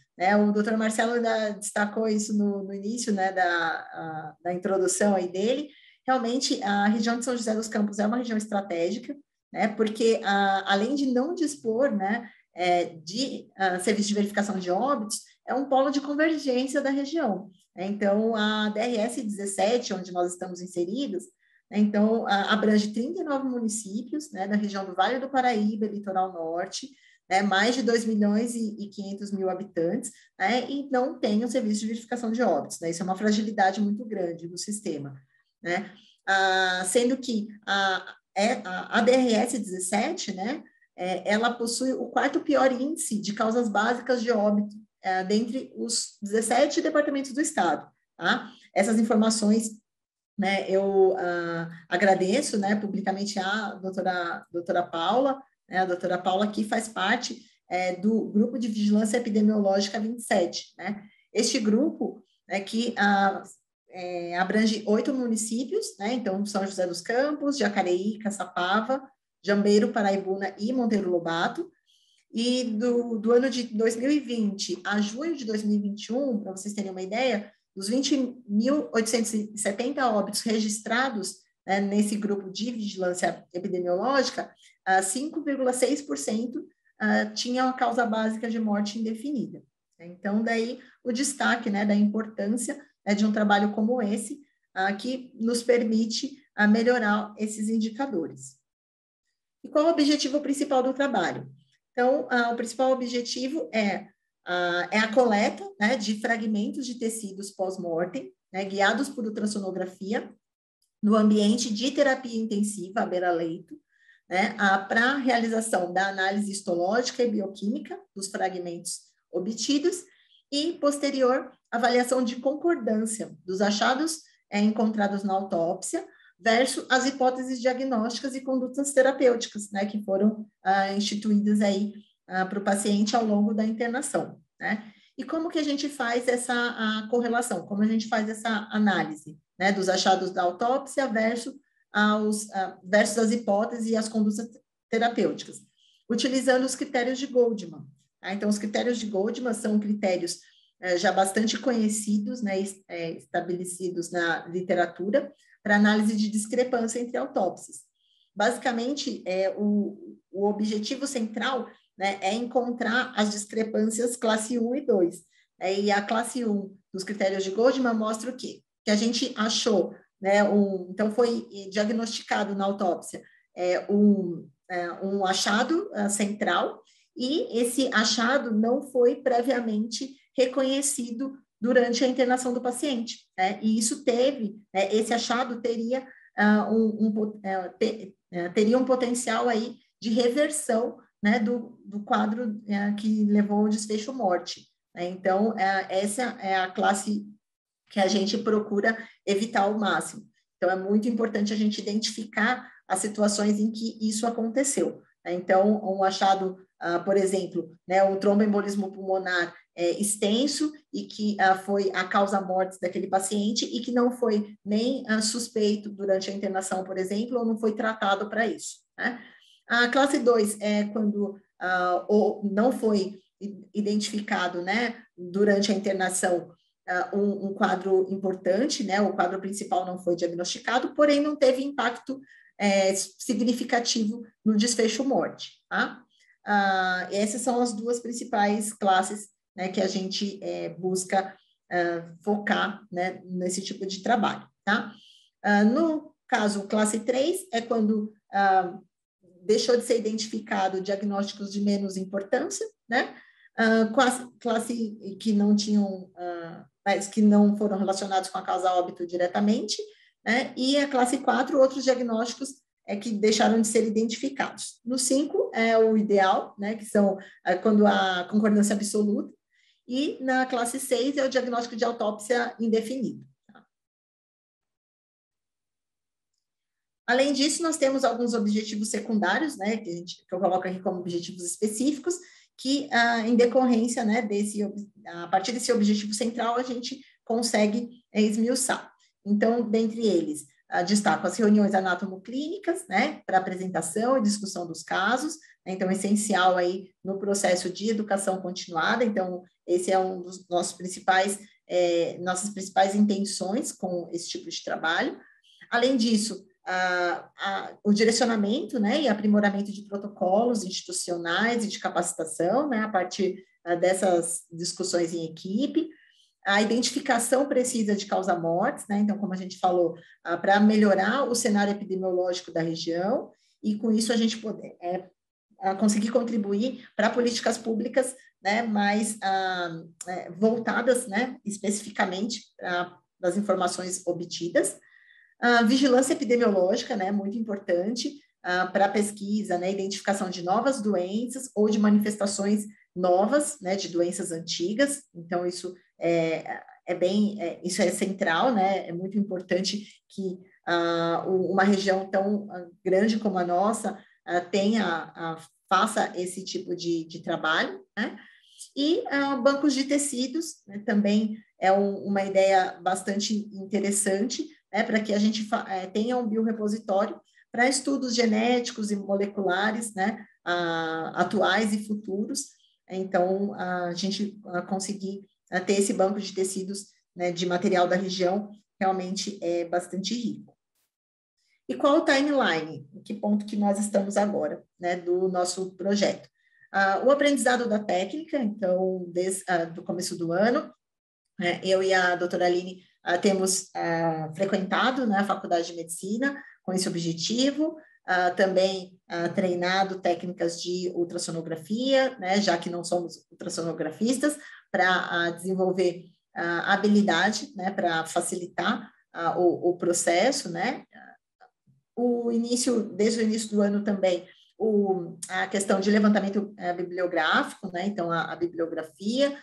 Speaker 2: O doutor Marcelo ainda destacou isso no início, né, da introdução aí dele. Realmente, a região de São José dos Campos é uma região estratégica, né, porque, além de não dispor, né, de serviço de verificação de óbitos, é um polo de convergência da região. Então, a DRS 17, onde nós estamos inseridos, então, abrange 39 municípios, né, da região do Vale do Paraíba, Litoral Norte, né, mais de 2.500.000 habitantes, né, e não tem o serviço de verificação de óbitos, né, isso é uma fragilidade muito grande do sistema, né, sendo que a DRS 17, né, ela possui o 4º pior índice de causas básicas de óbito dentre os 17 departamentos do estado, tá? Essas informações, né, eu agradeço, né, publicamente a doutora Paula, né, a doutora Paula que faz parte do Grupo de Vigilância Epidemiológica 27, né? Este grupo que abrange 8 municípios, né? Então, São José dos Campos, Jacareí, Caçapava, Jambeiro, Paraibuna e Monteiro Lobato. E do ano de 2020 a junho de 2021, para vocês terem uma ideia, dos 20.870 óbitos registrados, né, nesse grupo de vigilância epidemiológica, 5,6% tinha uma causa básica de morte indefinida. Então, daí o destaque, né, da importância, né, de um trabalho como esse, que nos permite melhorar esses indicadores. E qual o objetivo principal do trabalho? Então, o principal objetivo é a coleta, né, de fragmentos de tecidos pós-mortem, né, guiados por ultrassonografia, no ambiente de terapia intensiva, à beira-leito, né, para a realização da análise histológica e bioquímica dos fragmentos obtidos e, posterior, avaliação de concordância dos achados encontrados na autópsia versus as hipóteses diagnósticas e condutas terapêuticas, né, que foram instituídas aí para o paciente ao longo da internação, né? E como que a gente faz essa correlação? Como a gente faz essa análise, né, dos achados da autópsia versus as hipóteses e as condutas terapêuticas? Utilizando os critérios de Goldman. Tá? Então, os critérios de Goldman são critérios já bastante conhecidos, né, estabelecidos na literatura, para análise de discrepância entre autópsias. Basicamente, o objetivo central, né, é encontrar as discrepâncias classe 1 e 2. E a classe 1 dos critérios de Goldman mostra o quê? Que a gente achou, né, então foi diagnosticado na autópsia um achado central, e esse achado não foi previamente reconhecido durante a internação do paciente, né? E isso esse achado teria teria um potencial aí de reversão, né, do quadro que levou ao desfecho morte, né? Então, essa é a classe que a gente procura evitar ao máximo. Então, é muito importante a gente identificar as situações em que isso aconteceu, né? Então, um achado, por exemplo, né, um tromboembolismo pulmonar extenso e que foi a causa mortis daquele paciente e que não foi nem suspeito durante a internação, por exemplo, ou não foi tratado para isso, né? A classe 2 é quando ou não foi identificado, né, durante a internação um quadro importante, né, o quadro principal não foi diagnosticado, porém não teve impacto significativo no desfecho morte, tá? Essas são as duas principais classes, né, que a gente busca focar, né, nesse tipo de trabalho, tá? No caso, classe 3 é quando deixou de ser identificado diagnósticos de menos importância, né? Classe que não tinham, mas que não foram relacionados com a causa óbito diretamente, né? E a classe 4, outros diagnósticos que deixaram de ser identificados. No 5 é o ideal, né? Que são quando há concordância absoluta, e na classe 6 é o diagnóstico de autópsia indefinido. Além disso, nós temos alguns objetivos secundários, né, que eu coloco aqui como objetivos específicos, que, em decorrência, né, a partir desse objetivo central, a gente consegue esmiuçar. Então, dentre eles, destaco as reuniões anatomoclínicas, né, para apresentação e discussão dos casos, né, então, essencial aí no processo de educação continuada. Então, esse é um dos nossas principais intenções com esse tipo de trabalho. Além disso, o direcionamento, né, e aprimoramento de protocolos institucionais e de capacitação, né, a partir dessas discussões em equipe, a identificação precisa de causa-mortes, né, então, como a gente falou, para melhorar o cenário epidemiológico da região, e com isso a gente poder conseguir contribuir para políticas públicas, né, mais voltadas, né, especificamente para as informações obtidas. Vigilância epidemiológica, né, muito importante para a pesquisa, né, identificação de novas doenças ou de manifestações novas, né, de doenças antigas. Então, isso isso é central, né, é muito importante que uma região tão grande como a nossa faça esse tipo de trabalho, né? E bancos de tecidos, né, também é uma ideia bastante interessante, né, para que a gente tenha um biorepositório para estudos genéticos e moleculares, né, atuais e futuros. Então, a gente conseguir ter esse banco de tecidos, né, de material da região realmente é bastante rico. E qual o timeline? Em que ponto que nós estamos agora, né, do nosso projeto? O aprendizado da técnica, então, desde o começo do ano, eu e a doutora Aline temos frequentado, né, a Faculdade de Medicina com esse objetivo, também treinado técnicas de ultrassonografia, né, já que não somos ultrassonografistas, para desenvolver habilidade, né, para facilitar o processo, né. Desde o início do ano também, a questão de levantamento bibliográfico, né, então a bibliografia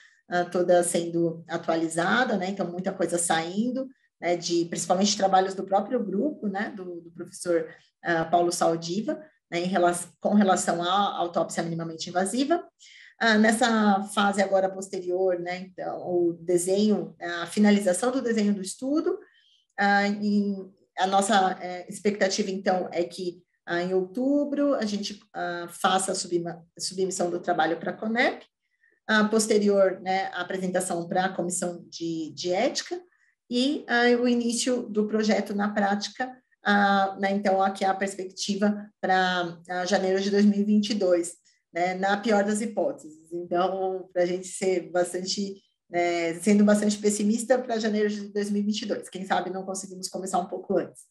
Speaker 2: toda sendo atualizada, né, então muita coisa saindo, né, principalmente trabalhos do próprio grupo, né, do professor Paulo Saldiva, né, com relação à autópsia minimamente invasiva. Nessa fase agora posterior, né, então, o desenho, a finalização do desenho do estudo, e a nossa expectativa, então, é que em outubro a gente faça a submissão do trabalho para a CONEP, posterior, né, a apresentação para a comissão de ética e o início do projeto na prática, né, então, aqui é a perspectiva para janeiro de 2022, né, na pior das hipóteses. Então, para a gente ser bastante sendo bastante pessimista para janeiro de 2022. Quem sabe não conseguimos começar um pouco antes.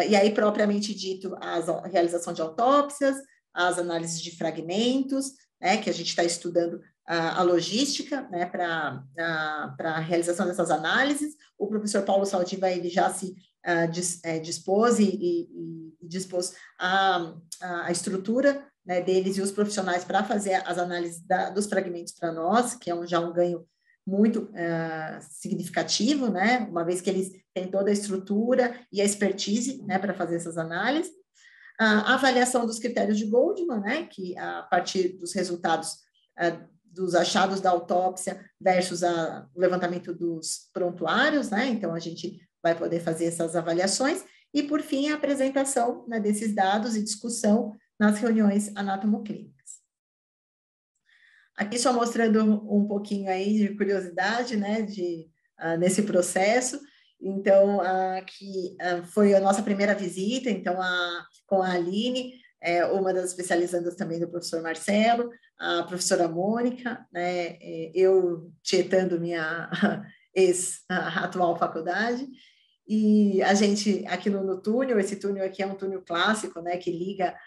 Speaker 2: E aí, propriamente dito, a realização de autópsias, as análises de fragmentos, né, que a gente está estudando a logística, né, para a realização dessas análises. O professor Paulo Saldiva, ele já se dispôs e dispôs a estrutura, né, deles e os profissionais para fazer as análises dos fragmentos para nós, que é já um ganho muito significativo, né, uma vez que eles têm toda a estrutura e a expertise, né, para fazer essas análises. A avaliação dos critérios de Goldman, né, que a partir dos resultados dos achados da autópsia versus o levantamento dos prontuários, né, então a gente vai poder fazer essas avaliações, e por fim a apresentação, né, desses dados e discussão nas reuniões anatomoclínicas. Aqui só mostrando um pouquinho aí de curiosidade, né, nesse processo. Então, aqui foi a nossa primeira visita, então, com a Aline, uma das especializandas também do professor Marcelo, a professora Mônica, né, eu tietando minha atual faculdade, e a gente aqui no túnel, esse túnel aqui é um túnel clássico, né, que liga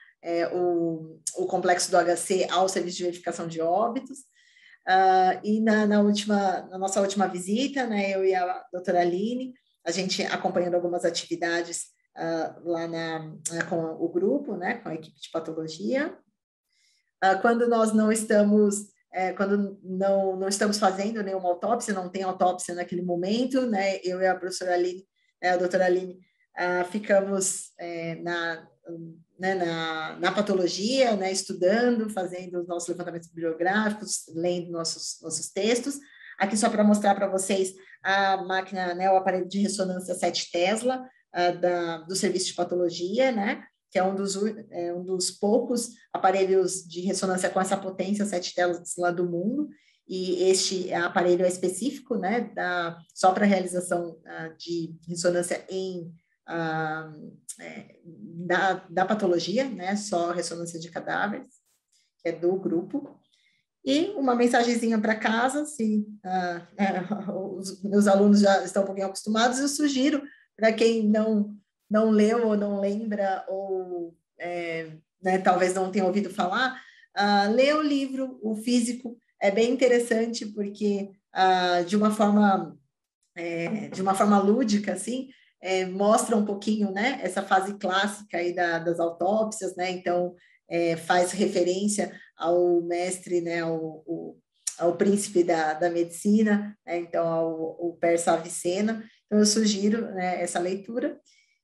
Speaker 2: o complexo do HC ao serviço de verificação de óbitos. E na nossa última visita, né, eu e a doutora Aline, a gente acompanhando algumas atividades lá com o grupo, né, com a equipe de patologia. Quando nós não estamos não estamos fazendo nenhuma autópsia, não tem autópsia naquele momento, né, eu e a professora Aline, a doutora Aline, ficamos na patologia, né, estudando, fazendo os nossos levantamentos bibliográficos, lendo nossos textos. Aqui só para mostrar para vocês a máquina, né, o aparelho de ressonância 7 Tesla do serviço de patologia, né, que é um dos poucos aparelhos de ressonância com essa potência 7 Tesla do mundo, e este aparelho é específico, né, só para realização de ressonância da patologia, né, só ressonância de cadáveres, que é do grupo. E uma mensagenzinha para casa, se os meus alunos já estão um pouquinho acostumados, eu sugiro para quem não leu ou não lembra, ou né, talvez não tenha ouvido falar, lê o livro, o físico, é bem interessante, porque de uma forma lúdica, assim, mostra um pouquinho, né, essa fase clássica aí das autópsias, né, então faz referência ao mestre, né, ao príncipe da medicina, né, então ao Persa Avicena. Então eu sugiro, né, essa leitura.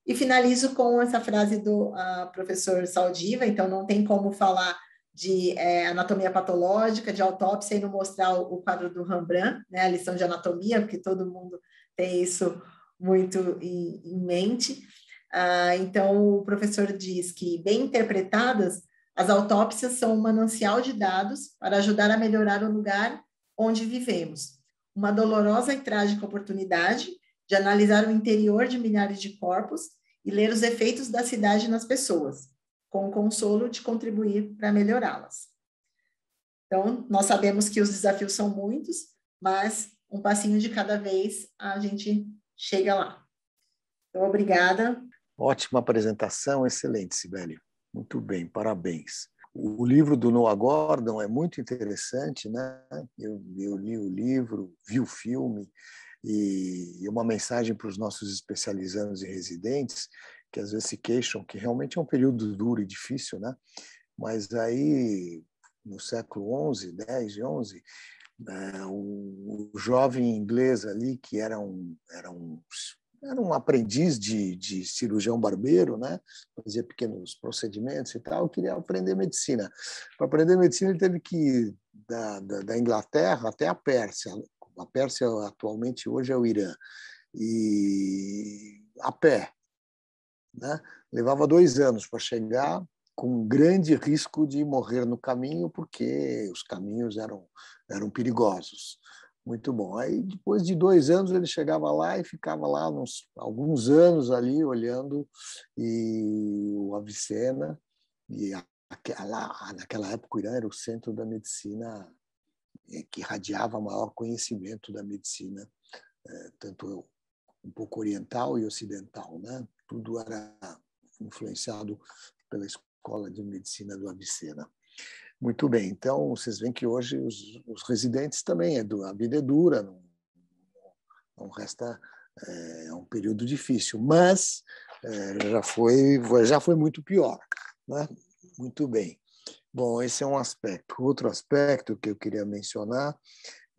Speaker 2: E finalizo com essa frase do professor Saldiva, então não tem como falar de anatomia patológica, de autópsia, e não mostrar o quadro do Rembrandt, né, a lição de anatomia, porque todo mundo tem isso muito em mente. Então, o professor diz que, bem interpretadas, as autópsias são um manancial de dados para ajudar a melhorar o lugar onde vivemos. Uma dolorosa e trágica oportunidade de analisar o interior de milhares de corpos e ler os efeitos da cidade nas pessoas, com o consolo de contribuir para melhorá-las. Então, nós sabemos que os desafios são muitos, mas um passinho de cada vez a gente chega lá. Então, obrigada.
Speaker 1: Ótima apresentação, excelente, Sibeli. Muito bem, parabéns. O livro do Noah Gordon é muito interessante, né? Eu li o livro, vi o filme, e uma mensagem para os nossos especializandos e residentes, que às vezes se queixam que realmente é um período duro e difícil, né? Mas aí, no século XI, X e XI, o jovem inglês ali, que era um aprendiz de cirurgião barbeiro, né? Fazia pequenos procedimentos e tal, queria aprender medicina. Para aprender medicina, ele teve que ir da Inglaterra até a Pérsia. A Pérsia, atualmente, hoje é o Irã. E a pé, né? Levava 2 anos para chegar, com grande risco de morrer no caminho, porque os caminhos eram perigosos. Muito bom. Aí, depois de 2 anos, ele chegava lá e ficava lá alguns anos ali olhando o Avicena, e naquela época o Irã era o centro da medicina que irradiava maior conhecimento da medicina, tanto um pouco oriental e ocidental, né? Tudo era influenciado pela Escola de Medicina do Avicena. Muito bem, então vocês veem que hoje os residentes também, a vida é dura, não resta, é um período difícil, mas já foi muito pior, né? Muito bem. Bom, esse é um aspecto. Outro aspecto que eu queria mencionar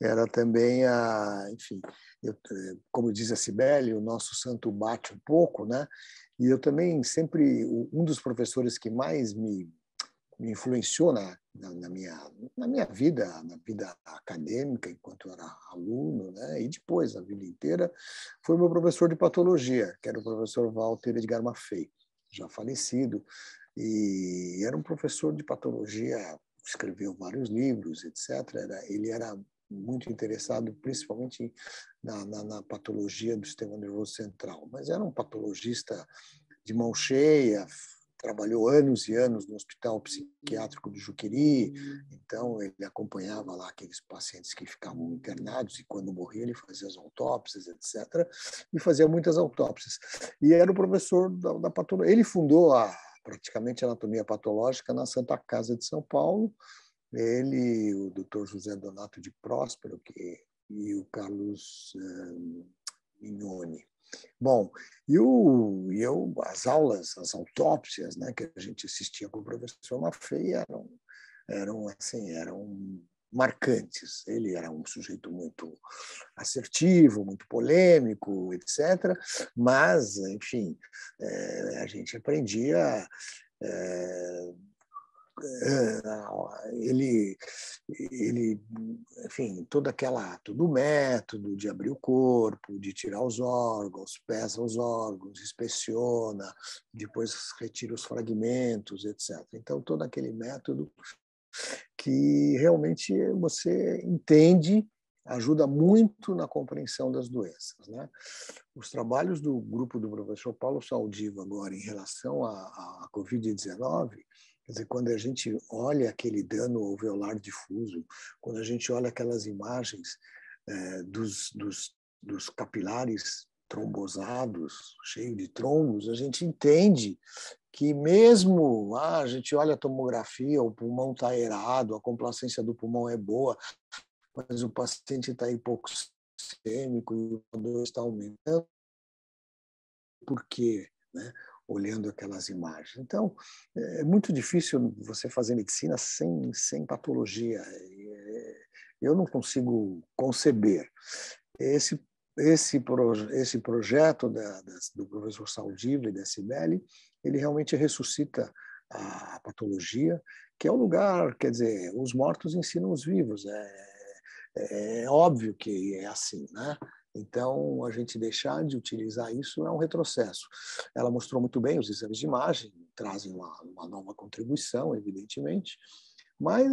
Speaker 1: era também enfim, como diz a Cibele, o nosso santo bate um pouco, né? E eu também sempre, um dos professores que mais me influenciou na minha vida, na vida acadêmica, enquanto eu era aluno, né? E depois, a vida inteira, foi o meu professor de patologia, que era o professor Walter Edgar Maffei, já falecido, e era um professor de patologia, escreveu vários livros, etc. Ele era muito interessado principalmente na patologia do sistema nervoso central, mas era um patologista de mão cheia, trabalhou anos e anos no Hospital Psiquiátrico do Juqueri, então ele acompanhava lá aqueles pacientes que ficavam internados e quando morriam ele fazia as autópsias, etc. E fazia muitas autópsias. E era o professor da patologia. Ele fundou praticamente a anatomia patológica na Santa Casa de São Paulo. Ele, o Dr. José Donato de Próspero e o Carlos Mignoni. Bom, as aulas, as autópsias, né, que a gente assistia com o professor Maffei eram marcantes. Ele era um sujeito muito assertivo, muito polêmico, etc. Mas, enfim, a gente aprendia. Ele, enfim, todo o método de abrir o corpo, de tirar os órgãos, pesa os órgãos, inspeciona, depois retira os fragmentos, etc. Então, todo aquele método que realmente você entende, ajuda muito na compreensão das doenças, né? Os trabalhos do grupo do professor Paulo Saldiva agora em relação à Covid-19, quer dizer, quando a gente olha aquele dano alveolar difuso, quando a gente olha aquelas imagens dos capilares trombosados, cheio de trombos, a gente entende que mesmo a gente olha a tomografia, o pulmão está aerado, a complacência do pulmão é boa, mas o paciente está hipoxêmico e a dor está aumentando. Por quê? Né? Olhando aquelas imagens. Então, é muito difícil você fazer medicina sem patologia. Eu não consigo conceber. Esse projeto do professor Saldiva e da Cibele, ele realmente ressuscita a patologia, que é o lugar, quer dizer, os mortos ensinam os vivos. É óbvio que é assim, né? Então, a gente deixar de utilizar isso é um retrocesso. Ela mostrou muito bem, os exames de imagem trazem uma nova contribuição, evidentemente, mas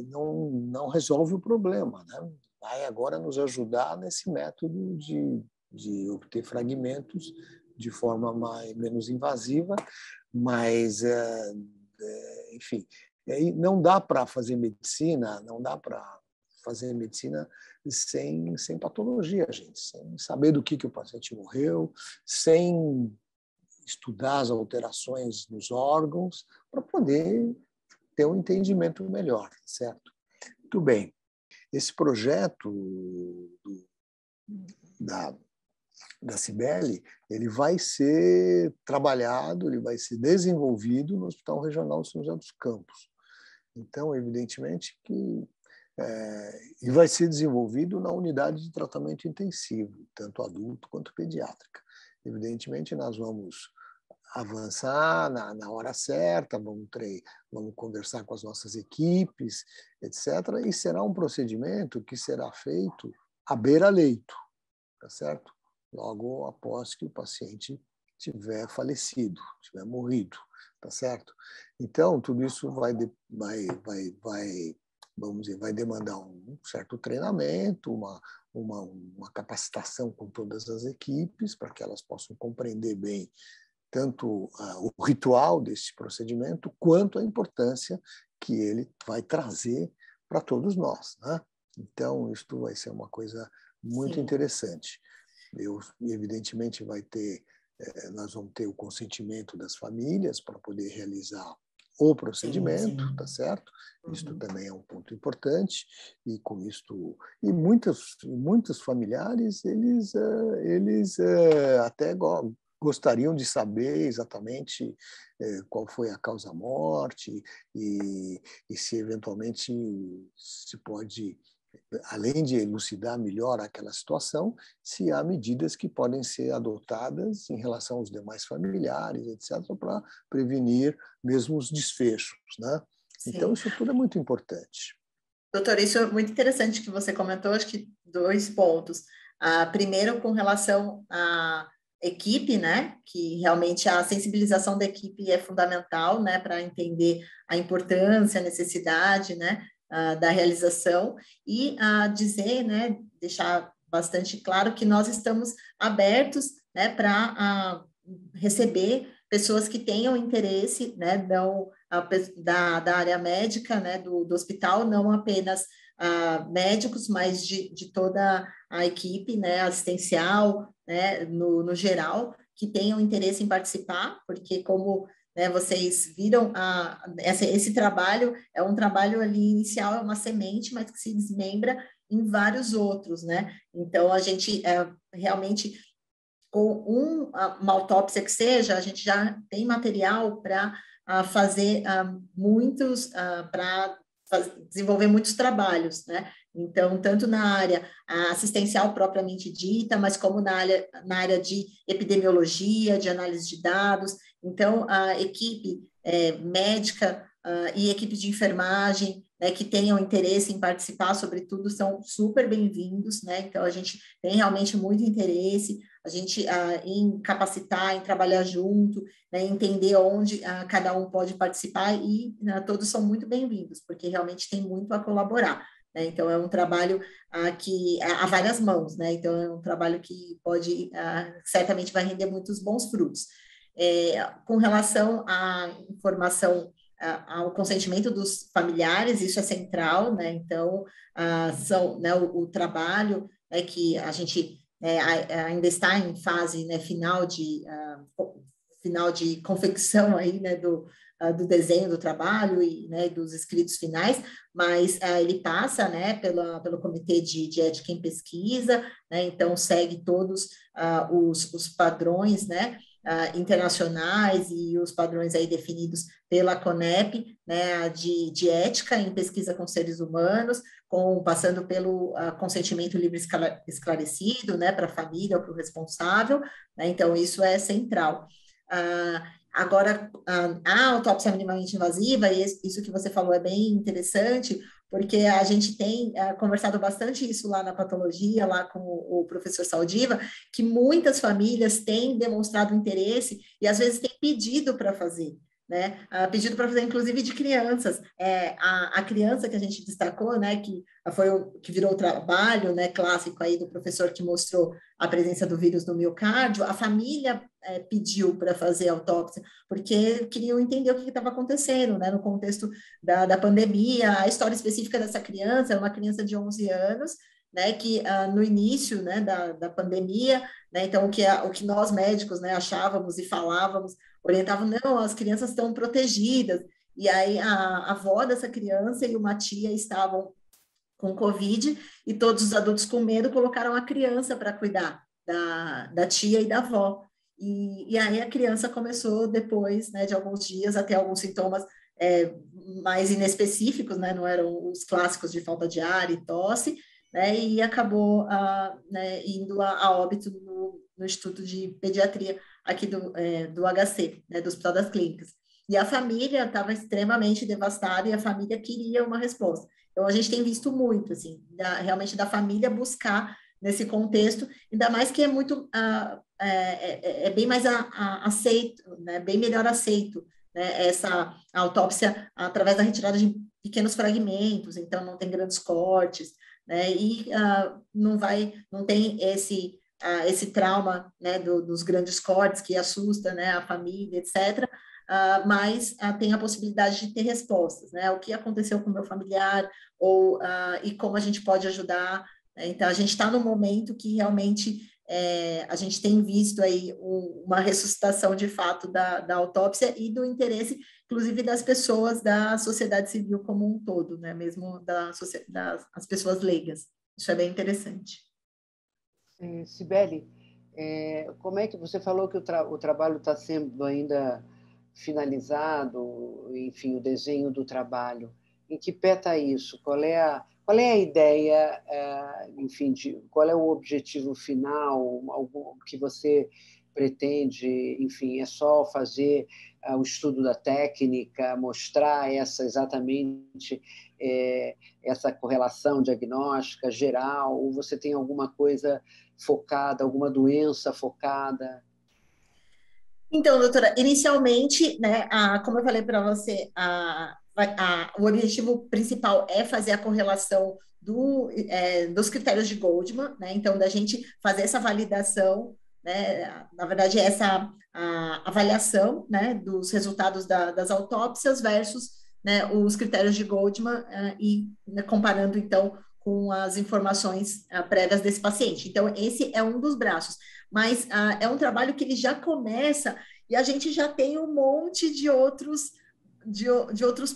Speaker 1: não resolve o problema, né? Vai agora nos ajudar nesse método de obter fragmentos de forma menos invasiva, mas, enfim, não dá para fazer medicina, sem patologia, gente, sem saber do que o paciente morreu, sem estudar as alterações nos órgãos, para poder ter um entendimento melhor, certo? Muito bem. Esse projeto da Cibele, ele vai ser trabalhado, ele vai ser desenvolvido no Hospital Regional de São José dos Campos. Então, evidentemente que e vai ser desenvolvido na unidade de tratamento intensivo, tanto adulto quanto pediátrica. Evidentemente, nós vamos avançar na hora certa, vamos conversar com as nossas equipes, etc. E será um procedimento que será feito à beira-leito, tá certo? Logo após que o paciente tiver falecido, tiver morrido, tá certo? Então, tudo isso vamos dizer, vai demandar um certo treinamento, uma capacitação com todas as equipes, para que elas possam compreender bem tanto o ritual desse procedimento, quanto a importância que ele vai trazer para todos nós, né? Então, isto vai ser uma coisa muito interessante. Evidentemente, nós vamos ter o consentimento das famílias para poder realizar o procedimento, tá certo? Isto também é um ponto importante, e com isto, muitos familiares, eles até gostariam de saber exatamente qual foi a causa-morte e se eventualmente se pode, além de elucidar melhor aquela situação, se há medidas que podem ser adotadas em relação aos demais familiares, etc., para prevenir mesmo os desfechos, né? Então, isso tudo é muito importante.
Speaker 2: Doutor, isso é muito interessante que você comentou, acho que 2 pontos. Primeiro, com relação à equipe, né, que realmente a sensibilização da equipe é fundamental, né, para entender a importância, a necessidade, né, da realização, e dizer, né, deixar bastante claro que nós estamos abertos, né, para receber pessoas que tenham interesse, né, da área médica, né, do hospital, não apenas médicos, mas de toda a equipe, né, assistencial, né, no geral, que tenham interesse em participar, porque como, né, vocês viram, esse trabalho é um trabalho ali inicial, é uma semente, mas que se desmembra em vários outros, né? Então, a gente realmente, com uma autópsia que seja, a gente já tem material para fazer para desenvolver muitos trabalhos, né? Então, tanto na área assistencial propriamente dita, mas como na área de epidemiologia, de análise de dados. Então, a equipe médica e equipe de enfermagem, né, que tenham interesse em participar, sobretudo, são super bem-vindos, né? Então, a gente tem realmente muito interesse, a gente em capacitar, em trabalhar junto, né, entender onde cada um pode participar, e todos são muito bem-vindos, porque realmente tem muito a colaborar, né? Então, é um trabalho que há várias mãos, né? Então, é um trabalho que pode, certamente vai render muitos bons frutos. Com relação à informação, ao consentimento dos familiares, isso é central, né? Então, né, o trabalho que a gente ainda está em fase, né, final de confecção aí, né, do desenho do trabalho e, né, dos escritos finais, mas ele passa, né, pelo Comitê de Ética em Pesquisa, né? Então segue todos os padrões, né, internacionais e os padrões aí definidos pela CONEP, né, de ética em pesquisa com seres humanos, passando pelo consentimento livre esclarecido, né, para a família ou para o responsável, né? Então isso é central. Agora, a autópsia minimamente invasiva, e isso que você falou é bem interessante, porque a gente tem conversado bastante isso lá na patologia, lá com o professor Saldiva, que muitas famílias têm demonstrado interesse e às vezes têm pedido para fazer, né? Pedido para fazer, inclusive, de crianças. A criança que a gente destacou, né, que foi que virou o trabalho, né, clássico aí do professor que mostrou a presença do vírus no miocárdio, a família pediu para fazer autópsia, porque queriam entender o que estava acontecendo, né, no contexto da pandemia. A história específica dessa criança é uma criança de 11 anos, né, que no início, né, da pandemia, né, então o que nós médicos, né, achávamos e falávamos, orientavam, não, as crianças estão protegidas, e aí a avó dessa criança e uma tia estavam com Covid, e todos os adultos com medo colocaram a criança para cuidar da tia e da avó. E aí a criança começou, depois, né, de alguns dias, a ter alguns sintomas mais inespecíficos, né, não eram os clássicos de falta de ar e tosse, né, e acabou né, indo a óbito no Instituto de Pediatria aqui do HC, né, do Hospital das Clínicas. E a família estava extremamente devastada e a família queria uma resposta. Então, a gente tem visto muito, assim, realmente da família buscar nesse contexto, ainda mais que é muito, bem mais aceito, né, bem melhor aceito, né, essa autópsia através da retirada de pequenos fragmentos, então não tem grandes cortes, né, e não tem esse trauma, né, dos grandes cortes que assusta, né, a família, etc., mas tem a possibilidade de ter respostas, né? O que aconteceu com o meu familiar, ou e como a gente pode ajudar. Né? Então, a gente está no momento que realmente a gente tem visto aí uma ressuscitação de fato da autópsia e do interesse, inclusive das pessoas da sociedade civil como um todo, né? Mesmo das pessoas leigas. Isso é bem interessante.
Speaker 3: Cibele, como é que você falou que o trabalho está sendo ainda finalizado, enfim, o desenho do trabalho? Em que pé está isso? Qual é a ideia, enfim, qual é o objetivo final, algo que você pretende, enfim, é só fazer o estudo da técnica, mostrar exatamente essa correlação diagnóstica geral, ou você tem alguma coisa focada, alguma doença focada?
Speaker 2: Então, doutora, inicialmente, né, como eu falei para você, o objetivo principal é fazer a correlação dos critérios de Goldman, né? Então, da gente fazer essa validação, né? Na verdade, a avaliação, né, dos resultados das autópsias versus, né, os critérios de Goldman e, né, comparando, então, com as informações prévias desse paciente. Então, esse é um dos braços. Mas é um trabalho que ele já começa e a gente já tem um monte de outros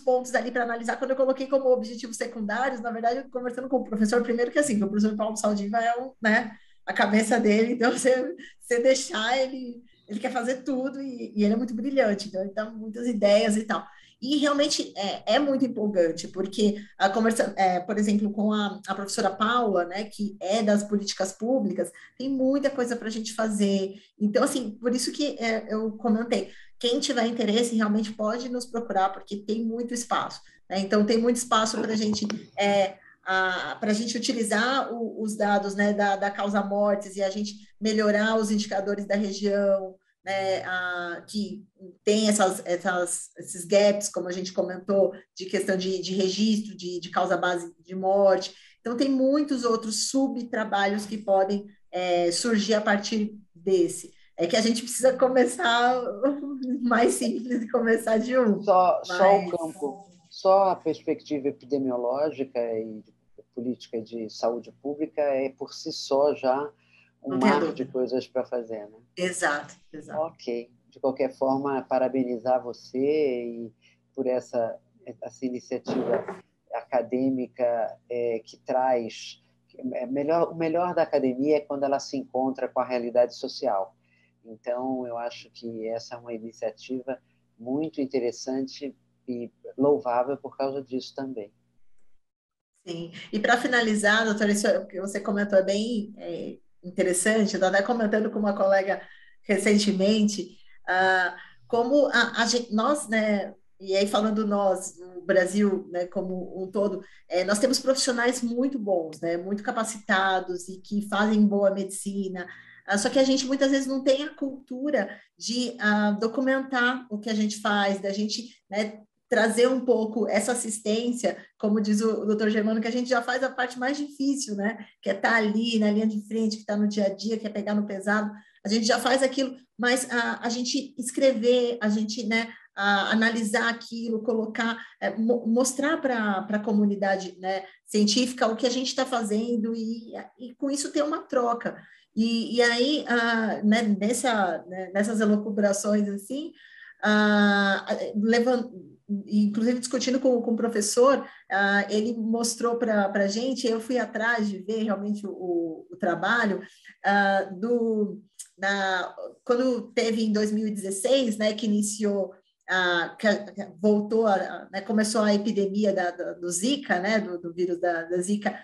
Speaker 2: pontos ali para analisar. Quando eu coloquei como objetivos secundários, na verdade, conversando com o professor, primeiro que assim, o professor Paulo Saldiva né, a cabeça dele, então você deixar ele quer fazer tudo e ele é muito brilhante, então ele dá muitas ideias e tal. E realmente é muito empolgante, porque a conversa, por exemplo, com a professora Paula, né, que é das políticas públicas, tem muita coisa para a gente fazer. Então, assim, por isso que eu comentei, quem tiver interesse realmente pode nos procurar, porque tem muito espaço. Né? Então, tem muito espaço para a gente utilizar os dados, né, da causa mortes e a gente melhorar os indicadores da região, né, que tem esses gaps, como a gente comentou, de questão de registro, de causa base de morte. Então, tem muitos outros subtrabalhos que podem surgir a partir desse. É que a gente precisa começar mais simples e começar de um.
Speaker 3: Só o campo, só a perspectiva epidemiológica e política de saúde pública é por si só já um mar de coisas para fazer, né?
Speaker 2: Exato.
Speaker 3: Ok. De qualquer forma, parabenizar você por essa iniciativa acadêmica que traz... o melhor da academia é quando ela se encontra com a realidade social. Então, eu acho que essa é uma iniciativa muito interessante e louvável por causa disso também.
Speaker 2: Sim. E para finalizar, doutora, isso que você comentou é bem interessante. Eu estava até comentando com uma colega recentemente como nós, né, e aí falando nós, o Brasil, né, como um todo, nós temos profissionais muito bons, né, muito capacitados e que fazem boa medicina, só que a gente muitas vezes não tem a cultura de documentar o que a gente faz, da gente, né, trazer um pouco essa assistência, como diz o doutor Germano, que a gente já faz a parte mais difícil, né? Que é estar ali na linha de frente, que está no dia a dia, que é pegar no pesado. A gente já faz aquilo, mas a gente escrever, a gente, né, analisar aquilo, colocar, mostrar para a comunidade, né, científica o que a gente está fazendo e com isso ter uma troca. E aí, né, nessas elucubrações assim, inclusive discutindo com o professor, ele mostrou para a gente, eu fui atrás de ver realmente o trabalho quando teve em 2016, né, que iniciou, voltou, né, começou a epidemia do Zika, né, do vírus da Zika,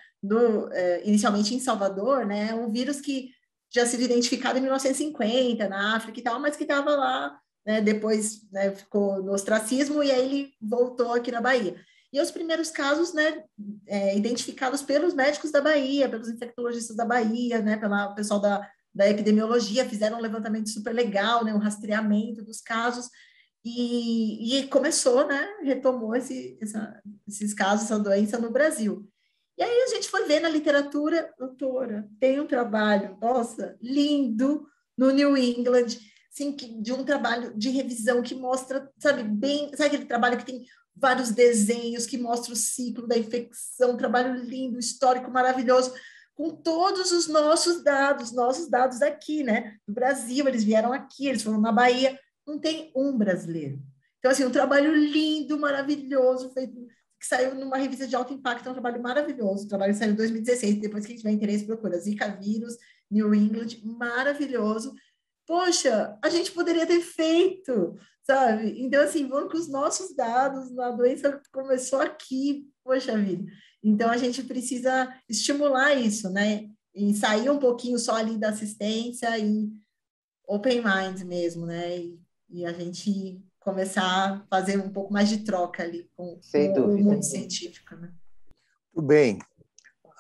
Speaker 2: inicialmente em Salvador, né, um vírus que já sido identificado em 1950 na África e tal, mas que estava lá, né, depois, né, ficou no ostracismo e aí ele voltou aqui na Bahia. E os primeiros casos, né, identificados pelos médicos da Bahia, pelos infectologistas da Bahia, né, pelo pessoal da epidemiologia, fizeram um levantamento super legal, né, um rastreamento dos casos, e começou, né, retomou esses casos, essa doença no Brasil. E aí a gente foi ver na literatura, doutora, tem um trabalho, nossa, lindo, no New England, assim, de um trabalho de revisão que mostra, sabe, bem, sabe aquele trabalho que tem vários desenhos, que mostra o ciclo da infecção, um trabalho lindo, histórico, maravilhoso, com todos os nossos dados aqui, né, do Brasil, eles vieram aqui, eles foram na Bahia, não tem um brasileiro. Então, assim, um trabalho lindo, maravilhoso, feito, que saiu numa revista de alto impacto, é um trabalho maravilhoso, o trabalho saiu em 2016, depois quem tiver interesse procura, Zika vírus, New England, maravilhoso. Poxa, a gente poderia ter feito, sabe? Então, assim, vamos com os nossos dados, a doença começou aqui, poxa vida. Então, a gente precisa estimular isso, né? E sair um pouquinho só ali da assistência e open mind mesmo, né? E a gente começar a fazer um pouco mais de troca ali com o mundo científico, né?
Speaker 1: Muito bem.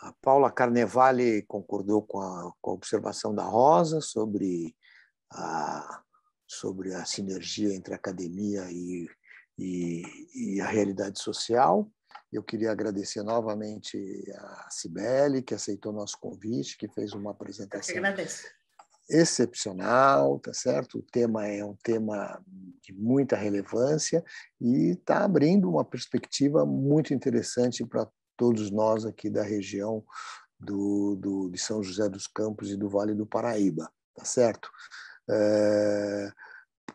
Speaker 1: A Paula Carnevale concordou com a observação da Rosa sobre a sinergia entre a academia e a realidade social. Eu queria agradecer novamente a Cibele, que aceitou nosso convite, que fez uma apresentação excepcional, tá certo? O tema é um tema de muita relevância e está abrindo uma perspectiva muito interessante para todos nós aqui da região de São José dos Campos e do Vale do Paraíba, tá certo?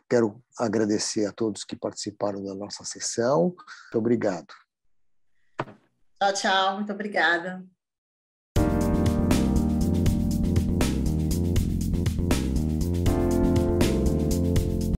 Speaker 1: Quero agradecer a todos que participaram da nossa sessão. Muito obrigado.
Speaker 2: Tchau, tchau. Muito obrigada.